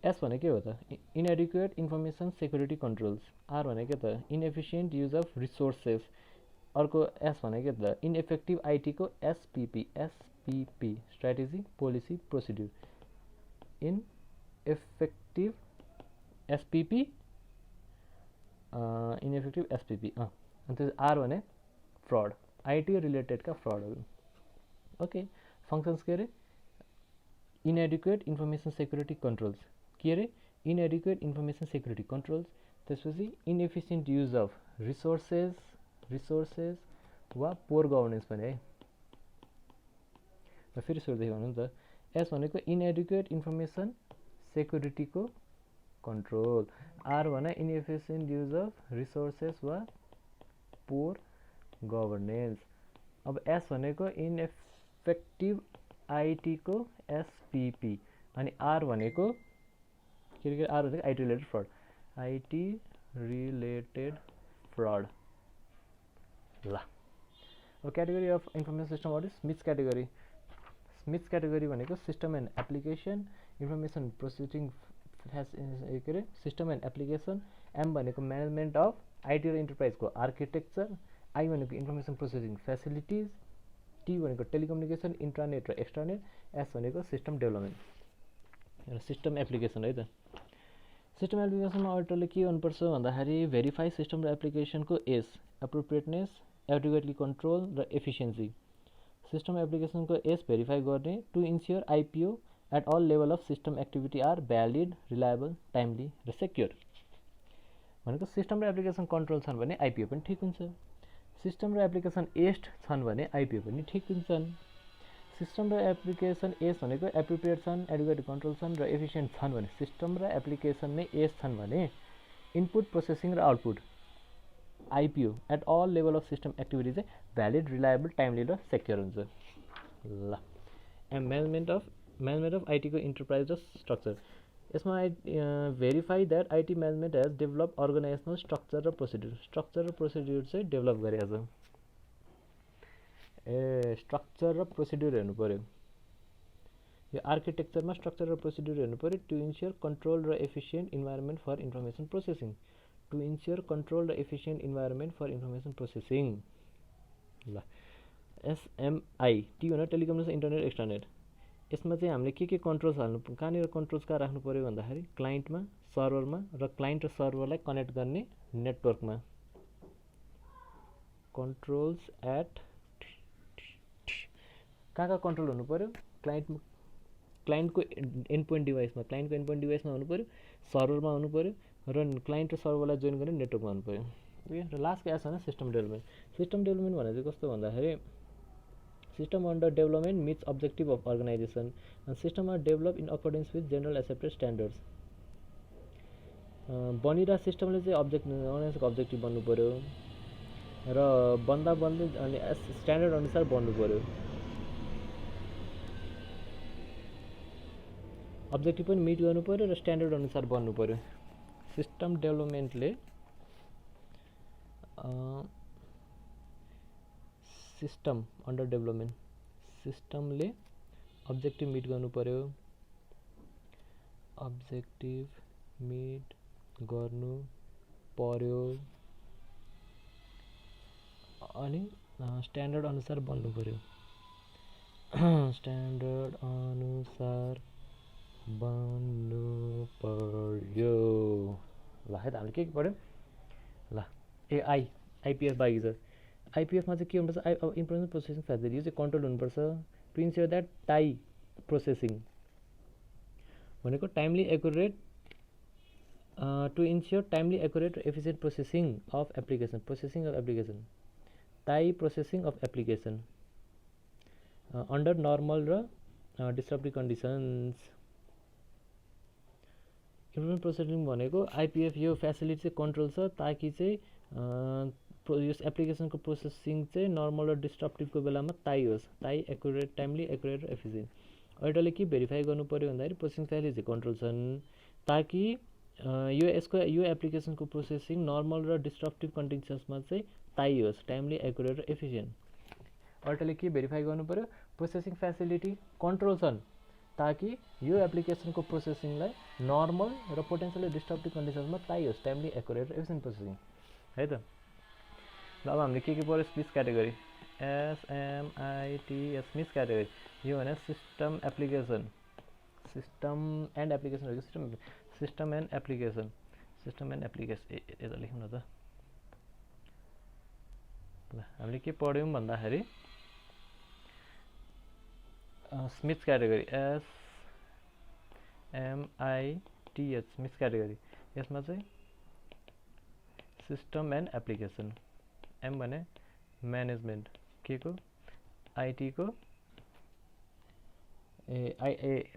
एस भने के हो त inadequate information security controls, R भने के त इनएफिसियन्ट युज अफ रिसोर्सेस, अर्को एस भने के त इनएफेक्टिभ आइटीको SPP strategy policy procedure, ineffective SPP ineffective SPP अन्त आर भने फ्रड, आइटी रिलेटेडका फ्रडहरू। ओके, फङ्सन्स के अरे इनएडिक्वेट इन्फर्मेसन सेक्युरिटी कन्ट्रोल्स, के अरे इनएडिक्वेट इन्फर्मेसन सेक्युरिटी कन्ट्रोल्स, त्यसपछि इनएफिसियन्ट युज अफ रिसोर्सेस वा पोर गभर्नेन्स पनि है। र फेरि सोध्दै भनौँ त एस भनेको इनएडिक्वेट इन्फर्मेसन सेक्युरिटीको कन्ट्रोल, आर भने इनएफिसियन्ट युज अफ रिसोर्सेस वा पोर गभर्नेन्स। अब एस भनेको इनएफेक्टिभ आइटीको एसपिपी अनि आर भनेको के आर भनेको IT related fraud, IT related fraud. ल अब category of information system what is SMITS category. SMITS category भनेको system and application information processing के अरे सिस्टम एन्ड एप्लिकेसन, एम भनेको म्यानेजमेन्ट अफ आइटी र इन्टरप्राइजको आर्किटेक्चर, आई भनेको इन्फर्मेसन प्रोसेसिङ फेसिलिटिज, टी भनेको टेलिकम्युनिकेसन इन्टरनेट र एक्सटरनेट, एस भनेको सिस्टम डेभलपमेन्ट र सिस्टम एप्लिकेसन है त। सिस्टम एप्लिकेसनमा अडिटरले के गर्नुपर्छ भन्दाखेरि भेरिफाई सिस्टम र एप्लिकेसनको एस एप्रोप्रिएटनेस, एडिक्वेटली कन्ट्रोल र एफिसियन्सी। सिस्टम एप्लिकेसनको एस भेरिफाई गर्ने to ensure IPO at all level of system activity are valid, reliable, timely र सेक्योर। भनेको सिस्टम र एप्लिकेसन कन्ट्रोल छन् भने आइपिओ पनि ठिक हुन्छ, सिस्टम र एप्लिकेसन एस्ट छन् भने आइपिओ पनि ठिक हुन्छन्। सिस्टम र एप्लिकेसन एस भनेको एप्रोप्रिएट छन्, एडिक्वेट कन्ट्रोल छन् र एफिसियन्ट छन् भने सिस्टम र एप्लिकेसन नै एस छन् भने इनपुट प्रोसेसिङ र output IPO at all level of system activity चाहिँ भ्यालिड, रिलायबल, टाइमली र सेक्योर हुन्छ। ल म्यानेजमेन्ट अफ आइटीको इन्टरप्राइज र स्ट्रक्चर, यसमा verify that IT management has develop organisational structure र प्रोसिड्युर चाहिँ डेभलप गरेको छ। स्ट्रक्चर र प्रोसिड्युर हेर्नु पऱ्यो, यो आर्किटेक्चरमा स्ट्रक्चर र प्रोसिड्युर हेर्नु पऱ्यो टु इन्स्योर कन्ट्रोल र efficient environment for information processing, to ensure control र efficient environment for information processing. ल एसएमआई, टी भनेर टेलिकम्युनिकेसन इन्टरनेट एक्सटरनेट, यसमा चाहिँ हामीले के कन्ट्रोल्स हाल्नु, कहाँनिर कन्ट्रोल्स कहाँ राख्नु पऱ्यो भन्दाखेरि क्लाइन्टमा, सर्भरमा र क्लाइन्ट र सर्भरलाई कनेक्ट गर्ने नेटवर्कमा। कन्ट्रोल्स एट कहाँ कन्ट्रोल हुनु पऱ्यो, क्लाइन्टको एन्डपोइन्ट डिभाइसमा हुनु पऱ्यो, सर्भरमा हुनु पऱ्यो र क्लाइन्ट र सर्भरलाई जोइन गर्ने नेटवर्कमा हुनु पऱ्यो। ओके, र लास्टको एस भने सिस्टम डेभलपमेन्ट। सिस्टम डेभलपमेन्ट भने चाहिँ कस्तो भन्दाखेरि system under development meets objective of organisation and system are develop in accordance with general accepted standards. बनिरहेको सिस्टमले चाहिँ अर्गनाइजेसनको अब्जेक्टिभ बन्नु पऱ्यो र बन्दै अनि स्ट्यान्डर्ड अनुसार बन्नु पऱ्यो, अब्जेक्टिभ पनि मिट गर्नु पऱ्यो र स्ट्यान्डर्ड अनुसार बन्नु पऱ्यो। सिस्टम डेभलपमेन्टले सिस्टम अन्डर डेभलपमेन्ट, सिस्टमले अब्जेक्टिभ मिट गर्नु पऱ्यो, अनि स्ट्यान्डर्ड अनुसार बन्नु पऱ्यो, स्ट्यान्डर्ड अनुसार बन्नु पर्यो। ल है त हामीले के पढ्यौँ, ल आइपिएफ बाँकी छ। आइपिएफमा चाहिँ के हुनुपर्छ, इन्फर्मेसन प्रोसेसिङ फेसिलिटी, यो चाहिँ कन्ट्रोल हुनुपर्छ to ensure that tie processing भनेको timely accurate, to ensure timely accurate र efficient processing of application, tie processing of application under normal र डिस्ट्रप्टिभ कन्डिसन्स। इन्फर्मेसन प्रोसेसिङ भनेको आइपिएफ यो फेसिलिटी चाहिँ control छ ताकि चाहिँ यस एप्लिकेसनको प्रोसेसिङ चाहिँ नर्मल र डिस्ट्रप्टिभको बेलामा टाई एकुरेट, टाइमली एकुरेट र एफिसियन्ट। अहिलेले के भेरिफाई गर्नु पऱ्यो भन्दाखेरि प्रोसेसिङ फेसिलिटी कन्ट्रोल छन् ताकि यो एप्लिकेसनको प्रोसेसिङ नर्मल र डिस्ट्रप्टिभ कन्डिसन्समा चाहिँ टाई होस्, टाइमली एकुरेट र एफिसियन्ट। अल्टरले के भेरिफाई गर्नु पऱ्यो, प्रोसेसिङ फेसिलिटी कन्ट्रोल छन् ताकि यो एप्लिकेसनको प्रोसेसिङलाई नर्मल र पोटेन्शियली डिस्ट्रप्टिभ कन्डिसन्समा चाहियोस् टाइमली एक्युरेट र एफिसिएन्ट प्रोसेसिङ है त। ल अब हामीले के पऱ्यो Smith category SMIT Smith category यो भने system application system and application हो सिस्टम एन्ड एप्लिकेसन यता लेखौँ न त। ल हामीले के पढ्यौँ भन्दाखेरि Smith category SMIT Smith category यसमा चाहिँ सिस्टम एन्ड एप्लिकेसन एम भने म्यानेजमेन्ट के को आईटी को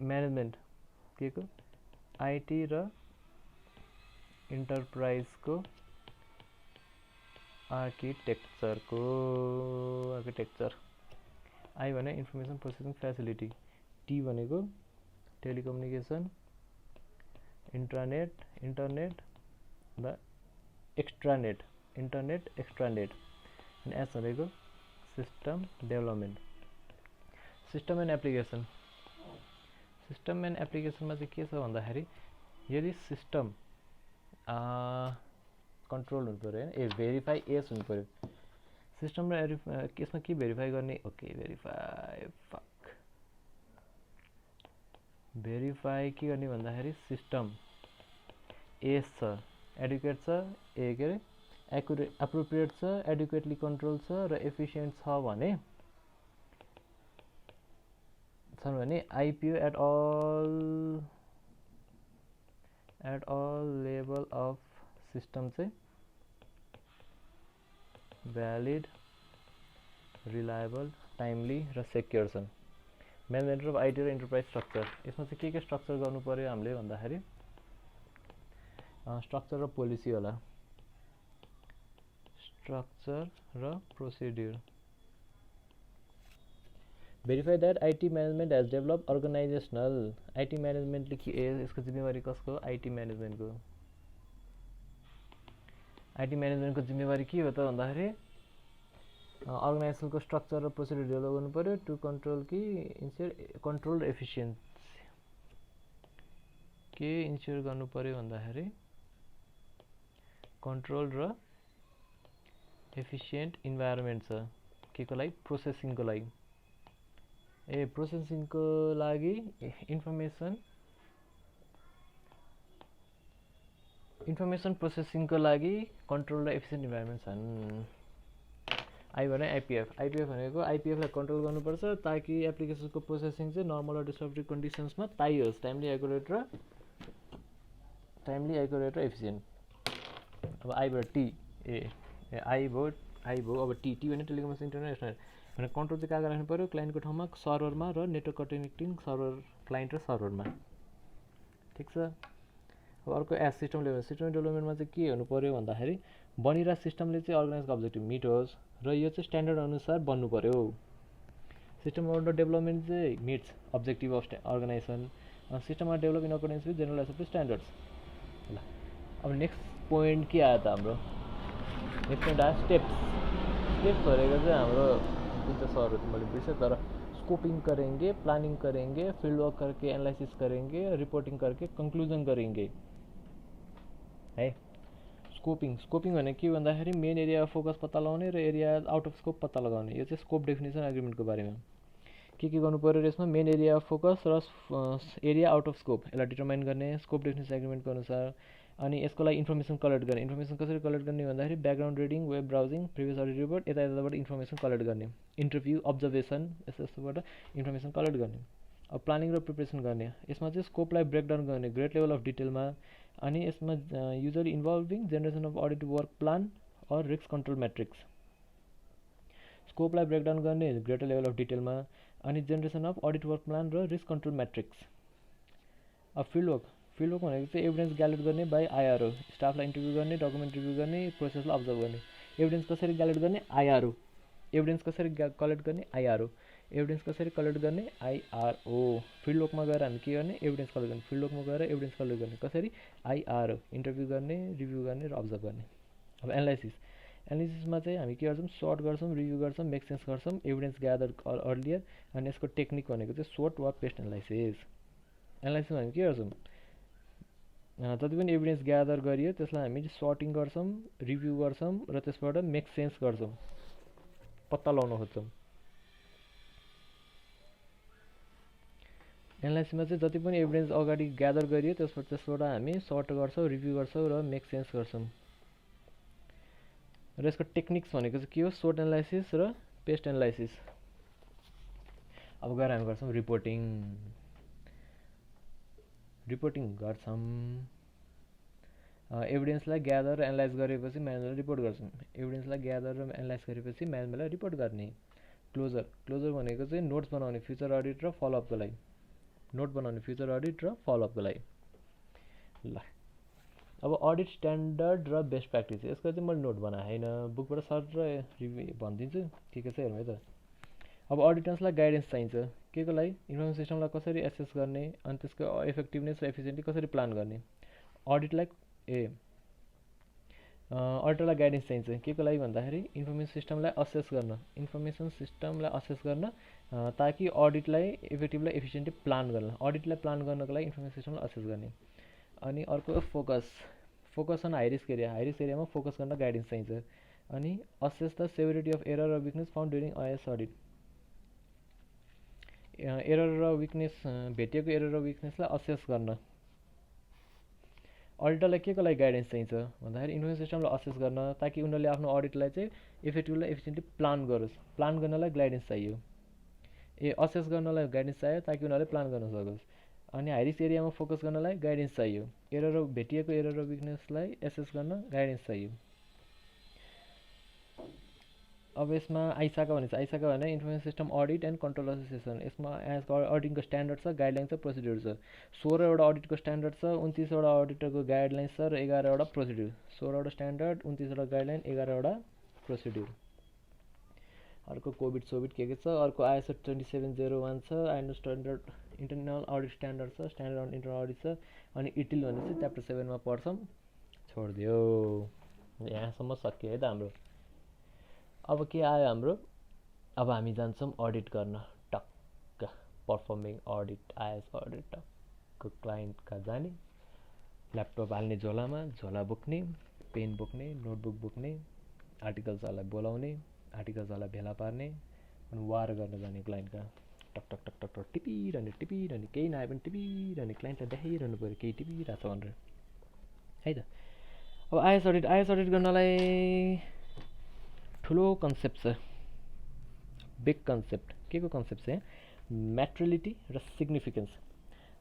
म्यानेजमेन्ट के को आईटी र इन्टरप्राइजको आर्किटेक्चर आई भने इन्फर्मेसन प्रोसेसिङ फ्यासिलिटी टी भनेको टेलिकम्युनिकेसन इन्टरनेट वा एक्स्ट्रानेट अनि एस भनेको सिस्टम डेभलपमेन्ट। सिस्टम एन्ड एप्लिकेसनमा चाहिँ के छ भन्दाखेरि यदि सिस्टम कन्ट्रोल हुनु पऱ्यो हैन भेरिफाई एस हुनु पऱ्यो सिस्टम र यसमा के भेरिफाई गर्ने ओके भेरिफाई के गर्ने भन्दाखेरि सिस्टम एस छ एडुकेट छ के अरे एप्रोप्रिएट छ एडुकेटली कन्ट्रोल छ र एफिसिएन्ट छ भने IPO at all level of system चाहिँ भ्यालिड रिलायबल टाइमली र सेक्योर छन्। म्यानेजमेन्ट अफ आइटी र इन्टरप्राइज स्ट्रक्चर यसमा चाहिँ के स्ट्रक्चर गर्नु पर्यो हामीले भन्दाखेरि स्ट्रक्चर र पोलिसी होला स्ट्रक्चर र procedure. Verify that IT management has develop organizational IT मैनेजमेंटले के यसको जिम्मेवारी कसको आईटी मैनेजमेन्टको जिम्मेवारी के हो त भन्दाखेरि अर्गनाइजेसनको स्ट्रक्चर र प्रोसिड्युर डेभलप गर्नु पर्यो टु कन्ट्रोल र एफिसिएन्सी के इन्स्योर गर्नु पर्यो भन्दाखेरि कन्ट्रोल र एफिसिएन्ट इन्भाइरोमेन्ट छ के को लागि प्रोसेसिङको लागि इन्फर्मेसन प्रोसेसिङको लागि कन्ट्रोल र एफिसिएन्ट इन्भाइरोमेन्ट छन्। आई भने आइपिएफ भनेको आइपिएफलाई कन्ट्रोल गर्नुपर्छ ताकि एप्लिकेसनको प्रोसेसिङ चाहिँ नर्मल र डिस्ट्रप्टिभ कन्डिसन्समा चाहियोस् टाइमली एक्युरेट र एफिसिएन्ट। अब आईबाट टी आई भयो अब टी भने टेलिकम्युनिकेसन इन्टरनेट भने कन्ट्रोल चाहिँ कहाँ राख्नु पर्यो क्लाइन्टको ठाउँमा सर्भरमा र नेटवर्क कनेक्टिङ सर्भर क्लाइन्ट र सर्भरमा ठिक छ। अब अर्को सिस्टम डेभलपमेन्टमा चाहिँ के हुनु पर्यो भन्दाखेरि बनिरहेको सिस्टमले चाहिँ अर्गनाइजको अब्जेक्टिभ मिट होस् र यो चाहिँ स्ट्यान्डर्ड अनुसार बन्नु पर्यो। सिस्टम डेभलपमेन्ट चाहिँ मिट्स अब्जेक्टिभ अफ अर्गनाइजेसन सिस्टममा develop in accordance with general SAP standards. ल अब नेक्स्ट पोइन्ट के आयो त हाम्रो नेक्स्ट पोइन्ट आयो स्टेप्स भनेको चाहिँ हाम्रो जुन चाहिँ सरहरू मैले बिर्सेँ तर स्कोपिङ करेंगे प्लानिङ करेंगे फील्ड वर्क करके एनालाइसिस करेंगे रिपोर्टिङ करके कंक्लूजन करेंगे है। स्कोपिङ भने के भन्दाखेरि मेन एरिया अफ फोकस पत्ता लगाउने र एरिया आउट अफ स्कोप पत्ता लगाउने यो चाहिँ स्कोप डेफिनेसन एग्रिमेन्टको बारेमा के गर्नु पर्यो यसमा मेन एरिया अफ फोकस र एरिया आउट अफ स्कोप यसलाई डिटरमाइन गर्ने स्कोप डेफिनेसन एग्रिमेन्टको अनुसार। अनि यसको लागि इन्फर्मेसन कलेक्ट गर्ने इन्फर्मेसन कसरी कलेक्ट गर्ने भन्दाखेरि background reading web browsing previous audit report यताबाट इन्फर्मेसन कलेक्ट गर्ने इन्टरभ्यू अब्जर्भेसन यस्तोबाट इन्फर्मेसन कलेक्ट गर्ने। अब प्लानिङ र प्रिपरेसन गर्ने यसमा चाहिँ स्कोपलाई ब्रेकडाउन गर्ने ग्रेट लेभल अफ डिटेलमा अनि यसमा usually involving generation of audit work plan or risk control matrix स्कोपलाई ब्रेकडाउन गर्ने ग्रेटर लेभल अफ डिटेलमा अनि generation of audit work plan र रिस्क कन्ट्रोल म्याट्रिक्स। अब फिल्डवर्क भनेको चाहिँ एभिडेन्स ग्यालेट गर्ने बाई आइआरओ स्टाफलाई इन्टरभ्यू गर्ने डकुमेन्ट रिभ्यू गर्ने प्रोसेसलाई अब्जर्भ गर्ने। एभिडेन्स कसरी ग्यालेट गर्ने आइआरओ एभिडेन्स कसरी कलेक्ट गर्ने आइआरओ एभिडेन्स कसरी कलेक्ट गर्ने आइआरओ। फिल्डवर्कमा गएर हामी के गर्ने एभिडेन्स कलेक्ट गर्ने फिल्डवर्कमा गएर एभिडेन्स कलेक्ट गर्ने कसरी आइआरओ इन्टरभ्यू गर्ने रिभ्यू गर्ने र अब्जर्भ गर्ने। अब एनालाइसिसमा चाहिँ हामी के गर्छौँ सर्ट गर्छौँ रिभ्यू गर्छौँ मेक सेन्स गर्छौँ एभिडेन्स ग्यादर अर्लियर अनि यसको टेक्निक भनेको चाहिँ सोर्ट वा पेस्ट एनालाइसिस। एनालाइसिस हामी के गर्छौँ, जति पनि एभिडेन्स ग्यादर गरियो त्यसलाई हामी सर्टिङ गर्छौँ, रिभ्यू गर्छौँ र त्यसबाट मेक सेन्स गर्छौँ, पत्ता लगाउन खोज्छौँ। एनालाइसिसमा चाहिँ जति पनि एभिडेन्स अगाडि ग्यादर गरियो त्यसबाट हामी सर्ट गर्छौँ, रिभ्यू गर्छौँ र मेक सेन्स गर्छौँ। र यसको टेक्निक्स भनेको चाहिँ के हो, सोर्ट एनालाइसिस र पेस्ट एनालाइसिस। अब गएर हामी गर्छौँ रिपोर्टिङ गर्छौँ। एभिडेन्सलाई ग्यादर र एनालाइज गरेपछि म्यानेजरलाई रिपोर्ट गर्छौँ। एभिडेन्सलाई ग्यादर र एनालाइज गरेपछि म्यानेजरलाई रिपोर्ट गर्ने। क्लोजर भनेको चाहिँ नोट्स बनाउने फ्युचर अडिट र फलोअपको लागि, ल। अब अडिट स्ट्यान्डर्ड र बेस्ट प्र्याक्टिस, यसको चाहिँ मैले नोट बनाएको छैन, बुकबाट सर्च र रिभ्यू भनिदिन्छु के छ हेरौँ है त। अब अडिटर्सलाई गाइडेन्स चाहिन्छ के को लागि, इन्फर्मेसन सिस्टमलाई कसरी एसेस गर्ने अनि त्यसको इफेक्टिभनेस र एफिसिएन्टली कसरी प्लान गर्ने। अडिटरलाई गाइडेन्स चाहिन्छ के को लागि भन्दाखेरि इन्फर्मेसन सिस्टमलाई असेस गर्न ताकि अडिटलाई इफेक्टिभली एफिसिएन्टली प्लान गर्न, अडिटलाई प्लान गर्नको लागि इन्फर्मेसन सिस्टमलाई असेस गर्ने। अनि अर्को फोकस अन हाई रिस्क एरियामा फोकस गर्न गाइडेन्स चाहिन्छ। अनि assess the severity of error र weakness found during IS audit, भेटिएको एरर र विकनेसलाई असेस गर्न। अडिटरलाई के को लागि गाइडेन्स चाहिन्छ भन्दाखेरि इन्फर्मेसन सिस्टमलाई असेस गर्न ताकि उनीहरूले आफ्नो अडिटलाई चाहिँ इफेक्टिभली एफिसिएन्टली प्लान गरोस्, प्लान गर्नलाई गाइडेन्स चाहियो। असेस गर्नलाई गाइडेन्स चाहियो ताकि उनीहरूले प्लान गर्न सकोस्। अनि हाई रिस्क एरियामा फोकस गर्नलाई गाइडेन्स चाहियो, भेटिएको एरर र विकनेसलाई एसेस गर्न गाइडेन्स चाहियो। अब यसमा आइसाका भनेको भने information system audit and control association. यसमा अडिटिङको स्ट्यान्डर्ड छ, गाइडलाइन छ, प्रोसिड्युर छ। 16वटा अडिटको स्ट्यान्डर्ड छ, 29वटा अडिटरको गाइडलाइन्स छ र 11वटा प्रोसिड्युर। 16वटा स्ट्यान्डर्ड, 29वटा गाइडलाइन, 11वटा प्रोसिड्युर। अर्को कोभिड के छ। अर्को आइएसओ 2701 छ, इन्टरनल अडिट स्ट्यान्डर्ड छ, स्ट्यान्डर्ड अन इन्टरनल अडिट छ। अनि इटिल भने चाहिँ च्याप्टर 7मा पढ्छौँ, छोडिदियो। यहाँसम्म सकियो है त हाम्रो। अब के आयो हाम्रो, अब हामी जान्छौँ अडिट गर्न, टक्क पर्फर्मिङ अडिट, आइएस अडिट टक्क क्लाइन्टका जाने, ल्यापटप हाल्ने झोलामा, झोला बोक्ने, पेन बोक्ने, नोटबुक बोक्ने, आर्टिकल्सहरूलाई बोलाउने, आर्टिकल्सहरूलाई भेला पार्ने, अनि वार गर्न जाने क्लाइन्टका। टक टक टक टक टक टिपिरहने, केही नआए पनि टिपिरहने, क्लाइन्टलाई देखाइरहनु पऱ्यो केही टिपिरहेको छ भनेर है त। अब आइएस अडिट गर्नलाई ठुलो कन्सेप्ट छ, बिग कन्सेप्ट। के को कन्सेप्ट छ, म्याटेरियलिटी र सिग्निफिकेन्स।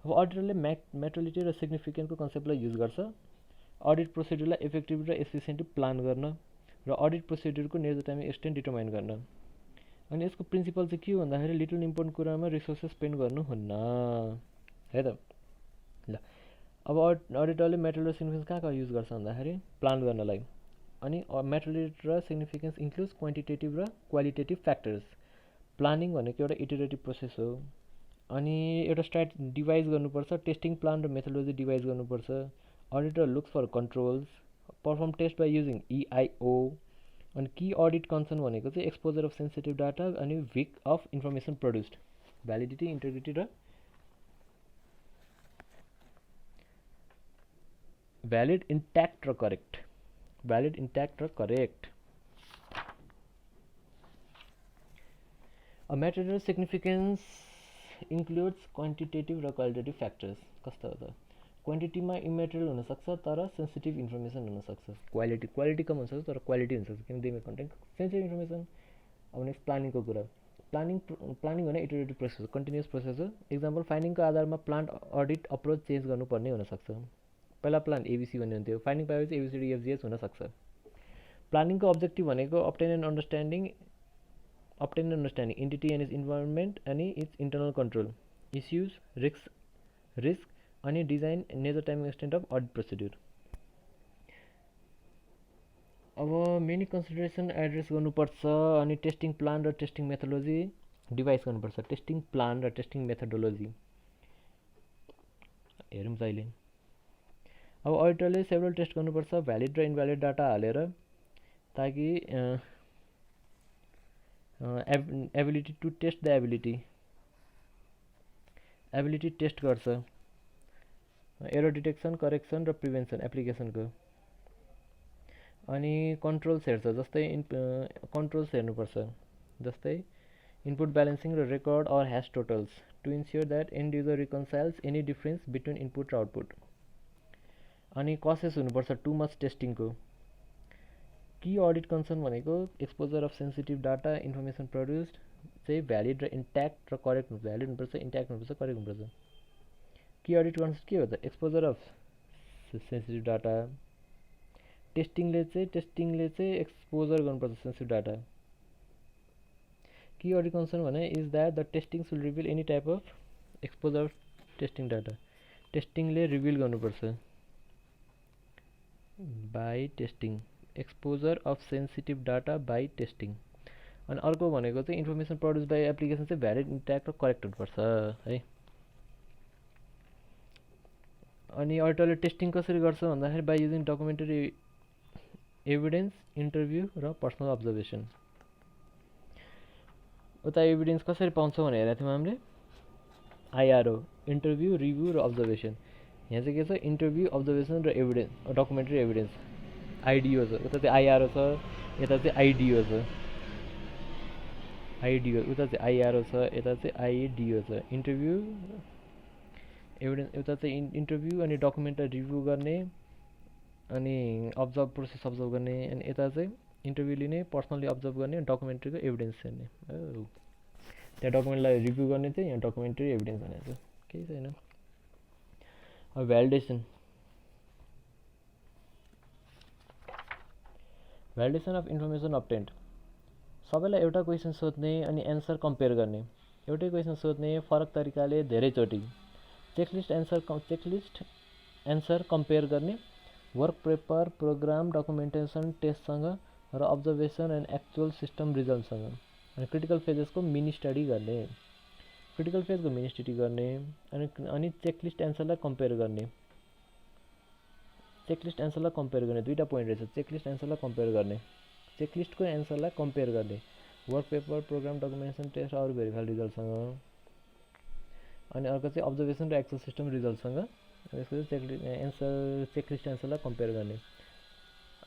अब अडिटरले म्याटेरियलिटी र सिग्निफिकेन्सको कन्सेप्टलाई युज गर्छ अडिट प्रोसिड्युरलाई इफेक्टिभ र एफिसिएन्टली प्लान गर्न र अडिट प्रोसिड्युरको नेचर टाइमिङ एक्सटेन्ड डिटरमाइन गर्न। अनि यसको प्रिन्सिपल चाहिँ के हो भन्दाखेरि लिटल इम्पोर्टेन्ट कुरामा रिसोर्सेस स्पेन्ड गर्नुहुन्न है त। ल, अब अडिटरले म्याटेरियल र सिग्निफिकेन्स कहाँ युज गर्छ भन्दाखेरि प्लान गर्नलाई। अनि म्याटेरियल र सिग्निफिकेन्स इन्क्लुड्स क्वान्टिटेटिभ र क्वालिटेटिभ फ्याक्टर्स। प्लानिङ भनेको एउटा इटरेटिभ प्रोसेस हो। अनि एउटा डिभाइज गर्नुपर्छ, टेस्टिङ प्लान र मेथोडोलोजी डिभाइज गर्नुपर्छ। Auditor looks for controls, perform test by using EIO। अनि की अडिट कन्सर्न भनेको चाहिँ एक्सपोजर अफ सेन्सिटिभ डाटा अनि weak of information produced, validity, integrity र भ्यालिड, इन्ट्याक्ट र correct. Material significance includes quantitative र qualitative factors. कस्तो हो त, क्वान्टिटीमा इमेटेरियल हुनसक्छ तर सेन्सिटिभ इन्फर्मेसन हुनसक्छ। क्वालिटी कम हुनसक्छ तर क्वालिटी हुनसक्छ, किन दिने कन्टेन्ट सेन्सिटिभ इन्फर्मेसन। अब नेक्स्ट प्लानिङको कुरा। प्लानिङ भने इटरेटिभ प्रोसेस हो, कन्टिन्युस प्रोसेस हो। इक्जाम्पल, फाइन्डिङको आधारमा प्लान्ट अडिट अप्रोच चेन्ज गर्नुपर्ने हुनसक्छ। पहिला प्लान ABC भन्ने हुन्थ्यो, फाइन्डिङ पाएपछि ABCDEFGH हुनसक्छ। प्लानिङको अब्जेक्टिभ भनेको obtain an understanding entity and its environment अनि its internal control issues, risk अनि design nature timing extent of audit procedure. अब मेनी कन्सिडरेसन एड्रेस गर्नुपर्छ। अनि टेस्टिङ प्लान र टेस्टिङ मेथोडोलोजी डिभाइस गर्नुपर्छ। टेस्टिङ प्लान र टेस्टिङ मेथोडोलोजी हेरौँ जहिले। अब अडिटरले सेभरल टेस्ट गर्नुपर्छ, भ्यालिड र इनभ्यालिड डाटा हालेर, ताकि ability to test the ability test गर्छ। एरर डिटेक्सन, करेक्सन र प्रिभेन्सन एप्लिकेसनको। अनि कन्ट्रोल्स हेर्छ, जस्तै कन्ट्रोल्स हेर्नुपर्छ, जस्तै इनपुट ब्यालेन्सिङ र record or hash totals to ensure that end user reconciles any difference between input र आउटपुट। अनि कसेस हुनुपर्छ टु मच टेस्टिङको। की अडिट कन्सर्न भनेको exposure of sensitive data information produced चाहिँ भ्यालिड र इन्ट्याक्ट र करेक्ट हुन्छ, भ्यालिड हुनुपर्छ, इन्ट्याक्ट हुनुपर्छ, करेक्ट हुनुपर्छ। की अडिट कन्सर्न के हो त? Exposure of sensitive data. टेस्टिङले चाहिँ एक्सपोजर गर्नुपर्छ sensitive data. Key audit concern भने is that the testing should reveal any type of exposure of testing data. टेस्टिङले रिभिल गर्नुपर्छ by testing, exposure of sensitive data by testing. अनि अर्को भनेको चाहिँ इन्फर्मेसन प्रड्युस बाई एप्लिकेसन चाहिँ valid, intact र correct हुनुपर्छ है। अनि अडिटरले टेस्टिङ कसरी गर्छ भन्दाखेरि by using documentary evidence, interview र पर्सनल अब्जर्भेसन। उता एभिडेन्स कसरी पाउँछौँ भनेर हेरेको थियौँ हामीले, आइआरओ, इन्टरभ्यू, रिभ्यू र अब्जर्भेसन। यहाँ चाहिँ के छ? इन्टरभ्यू, अब्जर्भेसन र एभिडेन्स, डकुमेन्टरी एभिडेन्स, आइडिओ छ। उता चाहिँ आइआरओ छ, यता चाहिँ आइडिओ छ। आइडिओ उता चाहिँ आइआरओ छ, यता चाहिँ आइडिओ छ। इन्टरभ्यू एभिडेन्स उता चाहिँ इन्टरभ्यू अनि डकुमेन्टलाई रिभ्यू गर्ने अनि प्रोसेस अब्जर्भ गर्ने, अनि यता चाहिँ इन्टरभ्यू लिने, पर्सनली अब्जर्भ गर्ने, डकुमेन्ट्रीको एभिडेन्स हेर्ने। त्यहाँ डकुमेन्टलाई रिभ्यू गर्ने चाहिँ यहाँ डकुमेन्ट्री एभिडेन्स भनेको छ, केही छैन। अब validation, validation of information obtained. सबैलाई एउटा क्वेसन सोध्ने अनि एन्सर कम्पेयर गर्ने, एउटै क्वेसन सोध्ने फरक तरिकाले धेरैचोटि, चेकलिस्ट एन्सर कम्पेयर गर्ने, वर्क पेपर, प्रोग्राम, डकुमेन्टेसन, टेस्टसँग र अब्जर्भेसन एन्ड एक्चुअल सिस्टम रिजल्टसँग। अनि क्रिटिकल फेजेसको मिनी स्टडी गर्ने, क्रिटिकल फेजको मिनी स्टडी गर्ने, अनि चेकलिस्ट एन्सरलाई कम्पेयर गर्ने। चेकलिस्ट एन्सरलाई कम्पेयर गर्ने दुईवटा पोइन्ट रहेछ, चेकलिस्ट एन्सरलाई कम्पेयर गर्ने, चेकलिस्टको एन्सरलाई कम्पेयर गर्ने work paper, program, documentation, test अरू भेरिफाइड रिजल्टसँग। अनि अर्को चाहिँ अब्जर्भेसन र एक्चुअल सिस्टम रिजल्टसँग। यसको चाहिँ चेकलिस्ट एन्सरलाई कम्पेयर गर्ने।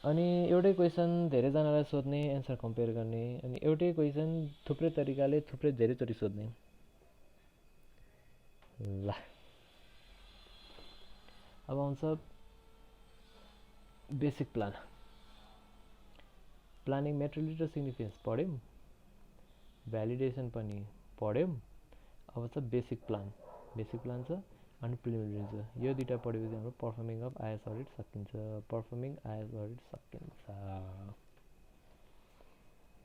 अनि एउटै क्वेसन धेरैजनालाई सोध्ने, एन्सर कम्पेयर गर्ने, अनि एउटै क्वेसन थुप्रै तरिकाले धेरैचोटि सोध्ने। ल अब आउँछ बेसिक प्लान। प्लानिङ मेट्रिलिटी र सिग्निफिकेन्स पढ्यौँ, भ्यालिडेसन पनि पढ्यौँ। अब छ बेसिक प्लान। बेसिक प्लान छ अनि प्रिलिमिनरी छ। यो दुईवटा पढेपछि हाम्रो पर्फर्मिङ अफ आइएस अडिट सकिन्छ। पर्फर्मिङ आइएस अडिट सकिन्छ।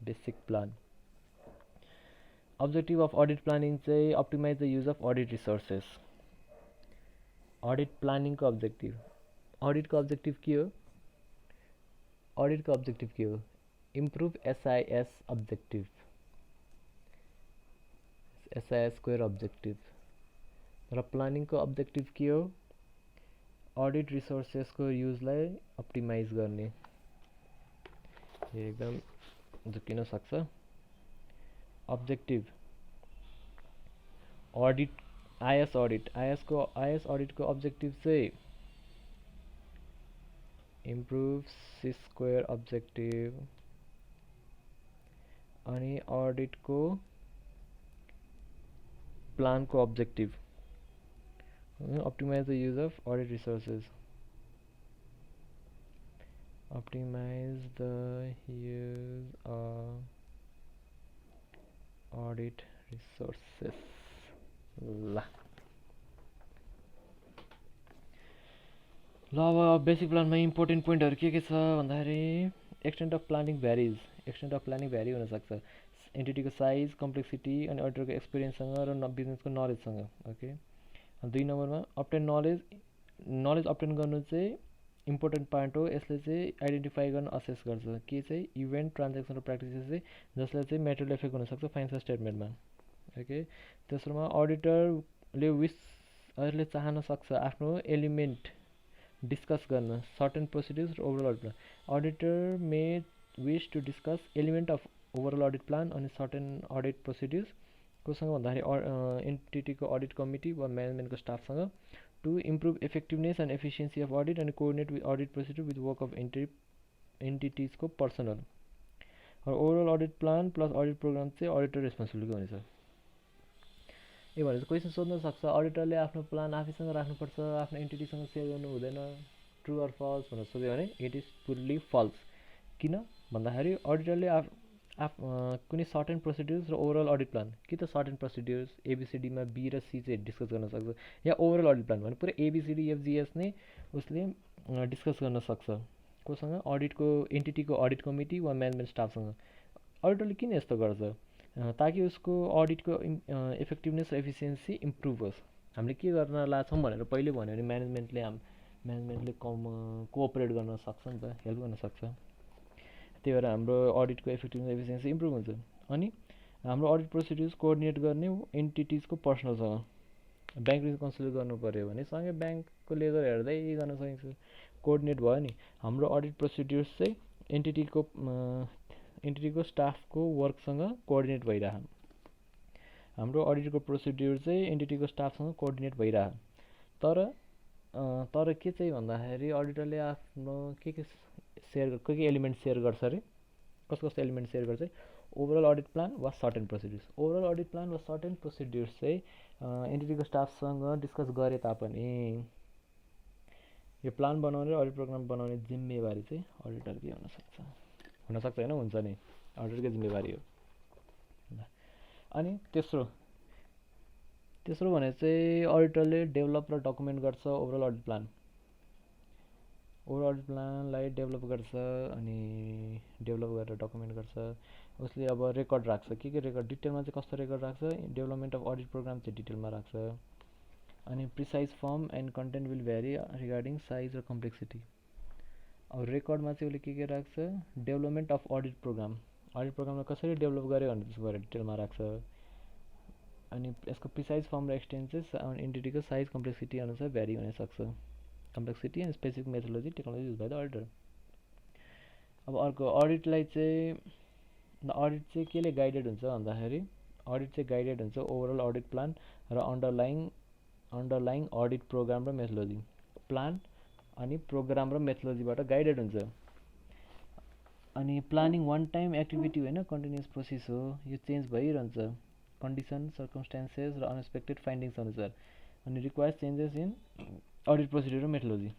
Basic plan. Objective of audit planning चाहिँ optimize the use of audit resources. Audit प्लानिङको अब्जेक्टिभ, अडिटको अब्जेक्टिभ के हो? अडिटको अब्जेक्टिभ के हो? Improve SIS objective, SIS square objective. र प्लानिङको अब्जेक्टिभ के हो? अडिट रिसोर्सेसको युजलाई अप्टिमाइज गर्ने। एकदम झुकिन सक्छ। Objective audit, IS audit, IS अडिटको अब्जेक्टिभ चाहिँ इम्प्रुभ सी स्क्वायर अब्जेक्टिभ। अनि अडिटको प्लानको objective optimize the use of audit resources. Optimize the use of audit resources. ल अब बेसिक प्लानमा इम्पोर्टेन्ट पोइन्टहरू के छ भन्दाखेरि extent of planning varies, extent of planning vary हुनसक्छ एन्टिटीको साइज, कम्प्लेक्सिटी अनि अडिटरको एक्सपिरियन्ससँग र बिजनेसको नलेजसँग। ओके, 2 नम्बरमा अप्टेन नलेज अप्टेन गर्नु चाहिँ इम्पोर्टेन्ट पार्ट हो। यसले चाहिँ आइडेन्टिफाई गर्न असेस गर्छ के चाहिँ इभेन्ट, ट्रान्जेक्सन र प्र्याक्टिसेस चाहिँ जसलाई चाहिँ मेटेरियल इफेक्ट हुनसक्छ फाइनेन्सियल स्टेटमेन्टमा। ओके, तेस्रोमा अडिटरले चाहन सक्छ आफ्नो एलिमेन्ट डिस्कस गर्न सर्टेन प्रोसिड्युर्स र overall audit plan. Auditor may wish to discuss element of overall audit plan अनि सर्टेन अडिट प्रोसिड्युर्स कोसँग भन्दाखेरि एन्टिटीको अडिट कमिटी वा म्यानेजमेन्टको स्टाफसँग to improve effectiveness and efficiency of audit and coordinate with audit procedure with work of entities को personnel or overall audit plan plus audit program चाहिँ auditor responsibility हुनेछ। यो भनेर question सोध्न सक्छ अडिटरले आफ्नो प्लान आफैसँग राख्नुपर्छ आफ्नो एन्टिटीसँग सेयर गर्नु हुँदैन ट्रु अर फल्स भनेर सोध्यो भने इट इज फुल्ली फल्स। किन भन्दाखेरि अडिटरले कुनै सर्ट एन्ड प्रोसिड्युर्स र ओभरअल अडिट प्लान कि त सर्ट एन्ड प्रोसिड्युर्स एबिसिडीमा बी र सी चाहिँ डिस्कस गर्न सक्छ या ओभरअल अडिट प्लान भने पुरै एबिसिडी एफजिएस नै उसले डिस्कस गर्न सक्छ कोसँग अडिटको एन्टिटीको अडिट कमिटी वा म्यानेजमेन्ट स्टाफसँग। अडिटरले किन यस्तो गर्छ ताकि उसको अडिटको इफेक्टिभनेस र एफिसियन्सी इम्प्रुभ होस्। हामीले के गर्न लाग्छौँ भनेर पहिले भन्यो भने म्यानेजमेन्टले कोअपरेट गर्न सक्छ नि त हेल्प गर्न सक्छ। त्यही भएर हाम्रो अडिटको इफेक्टिभनेस एफिसियन्सी इम्प्रुभ हुन्छ। अनि हाम्रो अडिट प्रोसिड्युर्स कोअर्डिनेट गर्ने एन्टिटिजको पर्सनलसँग ब्याङ्क रिकन्सिलिएट गर्नु पऱ्यो भने सँगै ब्याङ्कको लेजर हेर्दै गर्न सकिन्छ कोअर्डिनेट भयो नि। हाम्रो अडिट प्रोसिड्युर्स चाहिँ एन्टिटीको स्टाफको वर्कसँग कोअर्डिनेट भइरह। हाम्रो अडिटको प्रोसिड्युर चाहिँ एन्टिटीको स्टाफसँग कोअर्डिनेट भइरह। तर के चाहिँ भन्दाखेरि अडिटरले आफ्नो के एलिमेन्ट सेयर गर्छ अरे कस्तो एलिमेन्ट सेयर गर्छ ओभरअल अडिट प्लान वा certain procedures. Overall audit plan वा सर्ट एन्ड प्रोसिड्युर्स चाहिँ एन्टिटीको स्टाफसँग डिस्कस गरे तापनि यो प्लान बनाउने र अडिट प्रोग्राम बनाउने जिम्मेवारी चाहिँ अडिटरकै हुनसक्छ होइन हुन्छ नि अडिटरकै जिम्मेवारी हो। अनि तेस्रो भने चाहिँ अडिटरले डेभलप र डकुमेन्ट गर्छ overall audit plan. Overall audit प्लानलाई डेभलप गर्छ अनि डेभलप गरेर डकुमेन्ट गर्छ। उसले अब रेकर्ड राख्छ के रेकर्ड डिटेलमा चाहिँ कस्तो रेकर्ड राख्छ डेभलपमेन्ट अफ अडिट प्रोग्राम चाहिँ डिटेलमा राख्छ। अनि precise form and content will भ्यारी regarding size र कम्प्लेक्सिटी। अब रेकर्डमा चाहिँ उसले के राख्छ डेभलपमेन्ट अफ अडिट प्रोग्रामलाई कसरी डेभलप गर्यो भनेर त्यसो भएर डिटेलमा राख्छ। अनि यसको प्रिसाइज फर्म र एक्सटेन्सेस एन्टिटीको साइज कम्प्लेक्सिटी अनुसार भ्यारी हुनसक्छ। Complexity and specific methodology technology use by the auditor. अब अर्को अडिटलाई चाहिँ अडिट चाहिँ केले गाइडेड हुन्छ भन्दाखेरि अडिट चाहिँ गाइडेड हुन्छ ओभरअल अडिट प्लान र अन्डरलाइङ अडिट प्रोग्राम र मेथोडोलोजी। प्लान अनि प्रोग्राम र मेथोडोलोजीबाट गाइडेड हुन्छ। अनि प्लानिङ वान टाइम एक्टिभिटी होइन कन्टिन्युस प्रोसेस हो यो चेन्ज भइरहन्छ कन्डिसन सर्कमस्टान्सेस र अनएक्सपेक्टेड फाइन्डिङ्स अनुसार। अनि requires changes in audit procedure र मेथोडोलोजी।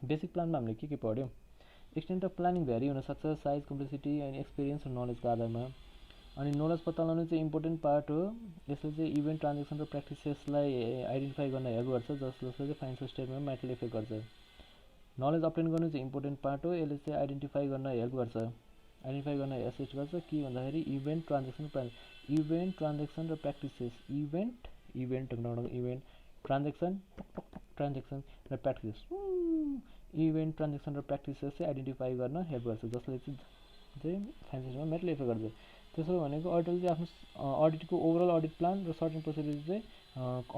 बेसिक प्लानमा हामीले के पढ्यौँ एक्सटेन्ट अफ प्लानिङ भ्यारी हुनसक्छ साइज कम्प्लेक्सिटी अनि एक्सपिरियन्स र नलेजको आधारमा। अनि नलेज पत्ता लगाउनु चाहिँ इम्पोर्टेन्ट पार्ट हो। यसले चाहिँ इभेन्ट ट्रान्जेक्सन र प्र्याक्टिसेसलाई आइडेन्टिफाई गर्न हेल्प गर्छ जसले चाहिँ फाइनेन्सियल स्टेटमेन्टमा म्याटरली इफेक्ट गर्छ। नलेज अप्टेन गर्नु चाहिँ इम्पोर्टेन्ट पार्ट हो। यसले चाहिँ आइडेन्टिफाई गर्न हेल्प गर्छ आइडेन्टिफाई गर्न एसिस्ट गर्छ के भन्दाखेरि इभेन्ट ट्रान्जेक्सन र प्र्याक्टिसेस इभेन्ट ट्रान्जेक्सन र प्र्याक्टिसेस इभेन्ट ट्रान्जेक्सन र प्र्याक्टिसेस चाहिँ आइडेन्टिफाई गर्न हेल्प गर्छ जसले चाहिँ फाइनेन्सियलमा म्याटरली इफेक्ट गर्छ। त्यसो भनेको अडिटरले चाहिँ आफ्नो अडिटको ओभरअल अडिट प्लान र सर्ट एन्ड प्रोसिड्युर चाहिँ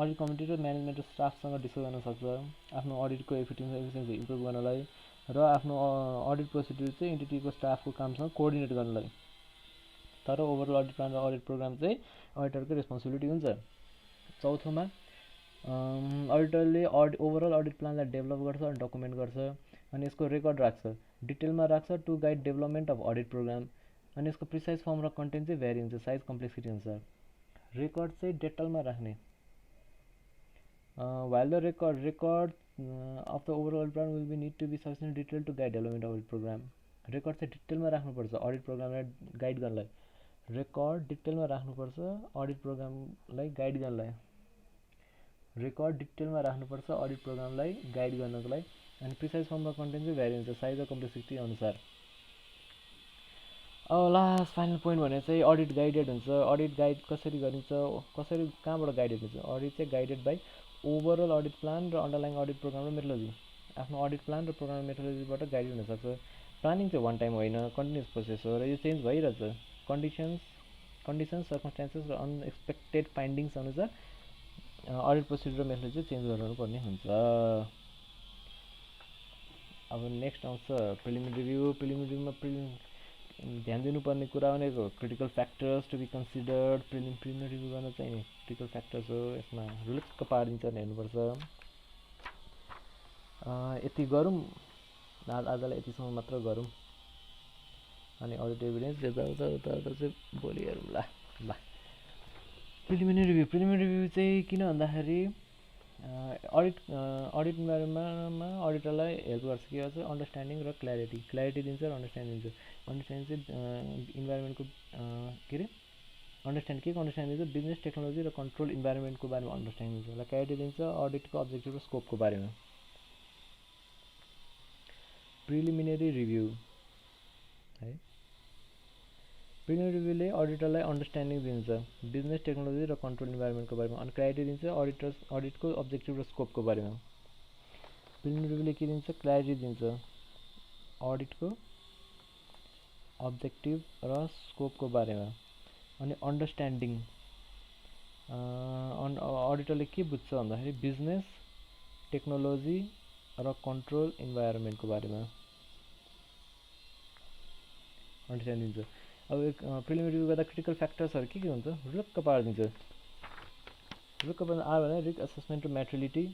अडिट कमिटी र म्यानेजमेन्ट र स्टाफसँग डिस्कस गर्न सक्छ आफ्नो अडिटको एफिसियन्सी इम्प्रुभ गर्नलाई र आफ्नो अडिट प्रोसिड्युर चाहिँ एन्टिटीको स्टाफको कामसँग कोअर्डिनेट गर्नलाई। तर ओभरअल अडिट प्लान र अडिट प्रोग्राम चाहिँ अडिटरकै रेस्पोन्सिबिलिटी हुन्छ। चौथोमा अडिटरले ओभरअल अडिट प्लानलाई डेभलप गर्छ अनि डकुमेन्ट गर्छ अनि यसको रेकर्ड राख्छ डिटेलमा राख्छ to guide development of audit program. अनि यसको प्रिसाइज फर्म र कन्टेन्ट चाहिँ भ्यारी हुन्छ साइज कम्प्लेक्सिटी अनुसार। रेकर्ड चाहिँ डेटलमा राख्ने while the record of the overall plan will be need to be sufficient detail to guide development of audit program। Record चाहिँ डिटेलमा राख्नुपर्छ अडिट प्रोग्रामलाई गाइड गर्नलाई। रेकर्ड डिटेलमा राख्नुपर्छ अडिट प्रोग्रामलाई गाइड गर्नलाई। रेकर्ड डिटेलमा राख्नुपर्छ अडिट प्रोग्रामलाई गाइड गर्नको लागि। अनि प्रिसाइज फर्म र कन्टेन्ट चाहिँ भ्यारी हुन्छ साइज र कम्प्लेक्सिटी अनुसार। अब लास्ट फाइनल पोइन्ट भने चाहिँ अडिट गाइडेड हुन्छ। अडिट गाइड कसरी गरिन्छ कहाँबाट गाइडेड हुन्छ अडिट चाहिँ guided by overall audit plan र अन्डरलाइङ अडिट प्रोग्राम र मेथोडोलोजी। आफ्नो अडिट प्लान र प्रोग्राम मेथोडोलोजीबाट गाइडेड हुनसक्छ। प्लानिङ चाहिँ वान टाइम होइन कन्टिन्युस प्रोसेस हो र यो चेन्ज भइरहेछ कन्डिसन्स सर्कमस्टान्सेस र अनएक्सपेक्टेड फाइन्डिङ्स अनुसार अडिट प्रोसिड्युर र मेथोडोलोजी चेन्ज गर्नुपर्ने हुन्छ। अब नेक्स्ट आउँछ प्रिलिमिनरी रिभ्यूमा ध्यान दिनुपर्ने कुरा भनेको critical factors to be considered. Preliminary review गर्न चाहिँ क्रिटिकल फ्याक्टर्स हो, यसमा रुलुक्क पारिदिन्छ भने हेर्नुपर्छ। यति गरौँ आजलाई यतिसम्म मात्र गरौँ। अनि अडिट एभिडेन्स यता चाहिँ भोलि हेरौँ ल। प्रिलिमिनरी रिभ्यू चाहिँ किन भन्दाखेरि अडिट इन्भाइरोमेन्टमा अडिटरलाई हेल्प गर्छ के गर्छ, अन्डरस्ट्यान्डिङ र क्ल्यारिटी दिन्छ र अन्डरस्ट्यान्डिङ दिन्छ। अन्डरस्ट्यान्डिङ चाहिँ इन्भाइरोमेन्टको के अरे के को अन्डरस्ट्यान्डिङ दिन्छ, बिजनेस टेक्नोलोजी र कन्ट्रोल इन्भाइरोमेन्टको बारेमा अन्डरस्ट्यान्डिङ दिन्छ। क्ल्यारिटी दिन्छ अडिटको अब्जेक्टिभ र स्कोपको बारेमा। प्रिलिमिनरी रिभ्यू है, प्रिलिमिनरी रिभ्यूले अडिटरलाई अन्डरस्ट्यान्डिङ दिन्छ बिजनेस टेक्नोलोजी र कन्ट्रोल इन्भाइरोमेन्टको बारेमा, अनि क्ल्यारिटी दिन्छ अडिटको अब्जेक्टिभ र स्कोपको बारेमा। प्रिलिमिनरी रिभ्यूले के दिन्छ, क्ल्यारिटी दिन्छ अडिटको अब्जेक्टिभ र स्कोपको बारेमा। अनि अन्डरस्ट्यान्डिङ अडिटरले के बुझ्छ भन्दाखेरि बिजनेस टेक्नोलोजी र कन्ट्रोल इन्भाइरोमेन्टको बारेमा अन्डरस्ट्यान्डिङ दिन्छ। अब प्रिलिमिनरी रिभ्यू गर्दा क्रिटिकल फ्याक्टर्सहरू के हुन्छ रुलुक्क पारिदिन्छ। रुलुक्क पार्दा आयो भने रिस्क असेसमेन्ट र म्याचुरिटी,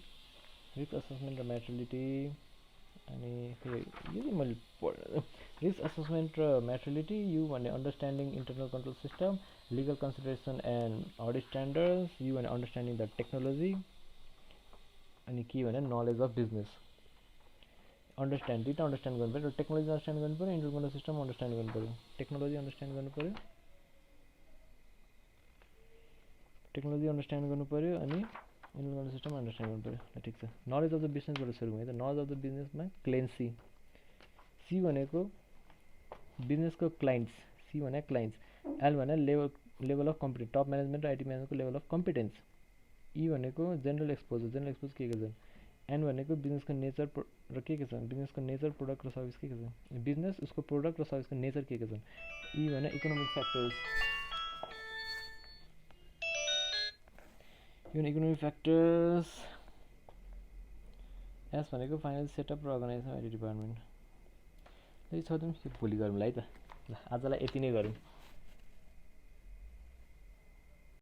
अनि यो चाहिँ मैले रिस्क असेसमेन्ट र म्याचुरिटी, यु भने understanding internal control system, legal consideration and audit standards, U भने अन्डरस्ट्यान्डिङ द टेक्नोलोजी, अनि के भने नलेज अफ बिजनेस। अन्डरस्ट्यान्ड गर्नु पऱ्यो, टेक्नोलोजी अन्डरस्ट्यान्ड गर्नु पऱ्यो, इन्टरनल कन्ट्रोल सिस्टम अन्डरस्ट्यान्ड गर्नु पऱ्यो। टेक्नोलोजी अन्डरस्ट्यान्ड गर्नु पऱ्यो अनि इन्टरनल कन्ट्रोल सिस्टम अन्डरस्ट्यान्ड गर्नु पऱ्यो। ठिक छ। नलेज अफ द बिजनेसबाट सुरु भयो। नलेज अफ द बिजनेसमा क्लेन्सी, सी भनेको बिजनेसको क्लाइन्ट्स, सी भने क्लाइन्ट्स, एल भने level of competence, top management र आइटी म्यानेजमेन्टको लेभल अफ कम्पिटेन्स, ई भनेको जेनरल एक्सपोजर के छ, एन भनेको बिजनेसको नेचर र के छ, बिजनेसको नेचर, प्रोडक्ट र सर्भिस के छ, बिजनेस उसको प्रोडक्ट र सर्भिसको नेचर के छ। ई भने economic factors, economic factors. S भनेको फाइनेन्स सेटअप र अर्गनाइजेसन आइटी डिपार्टमेन्ट। छोडिदिउँ, भोलि गरौँ है त। ल आजलाई यति नै गरौँ।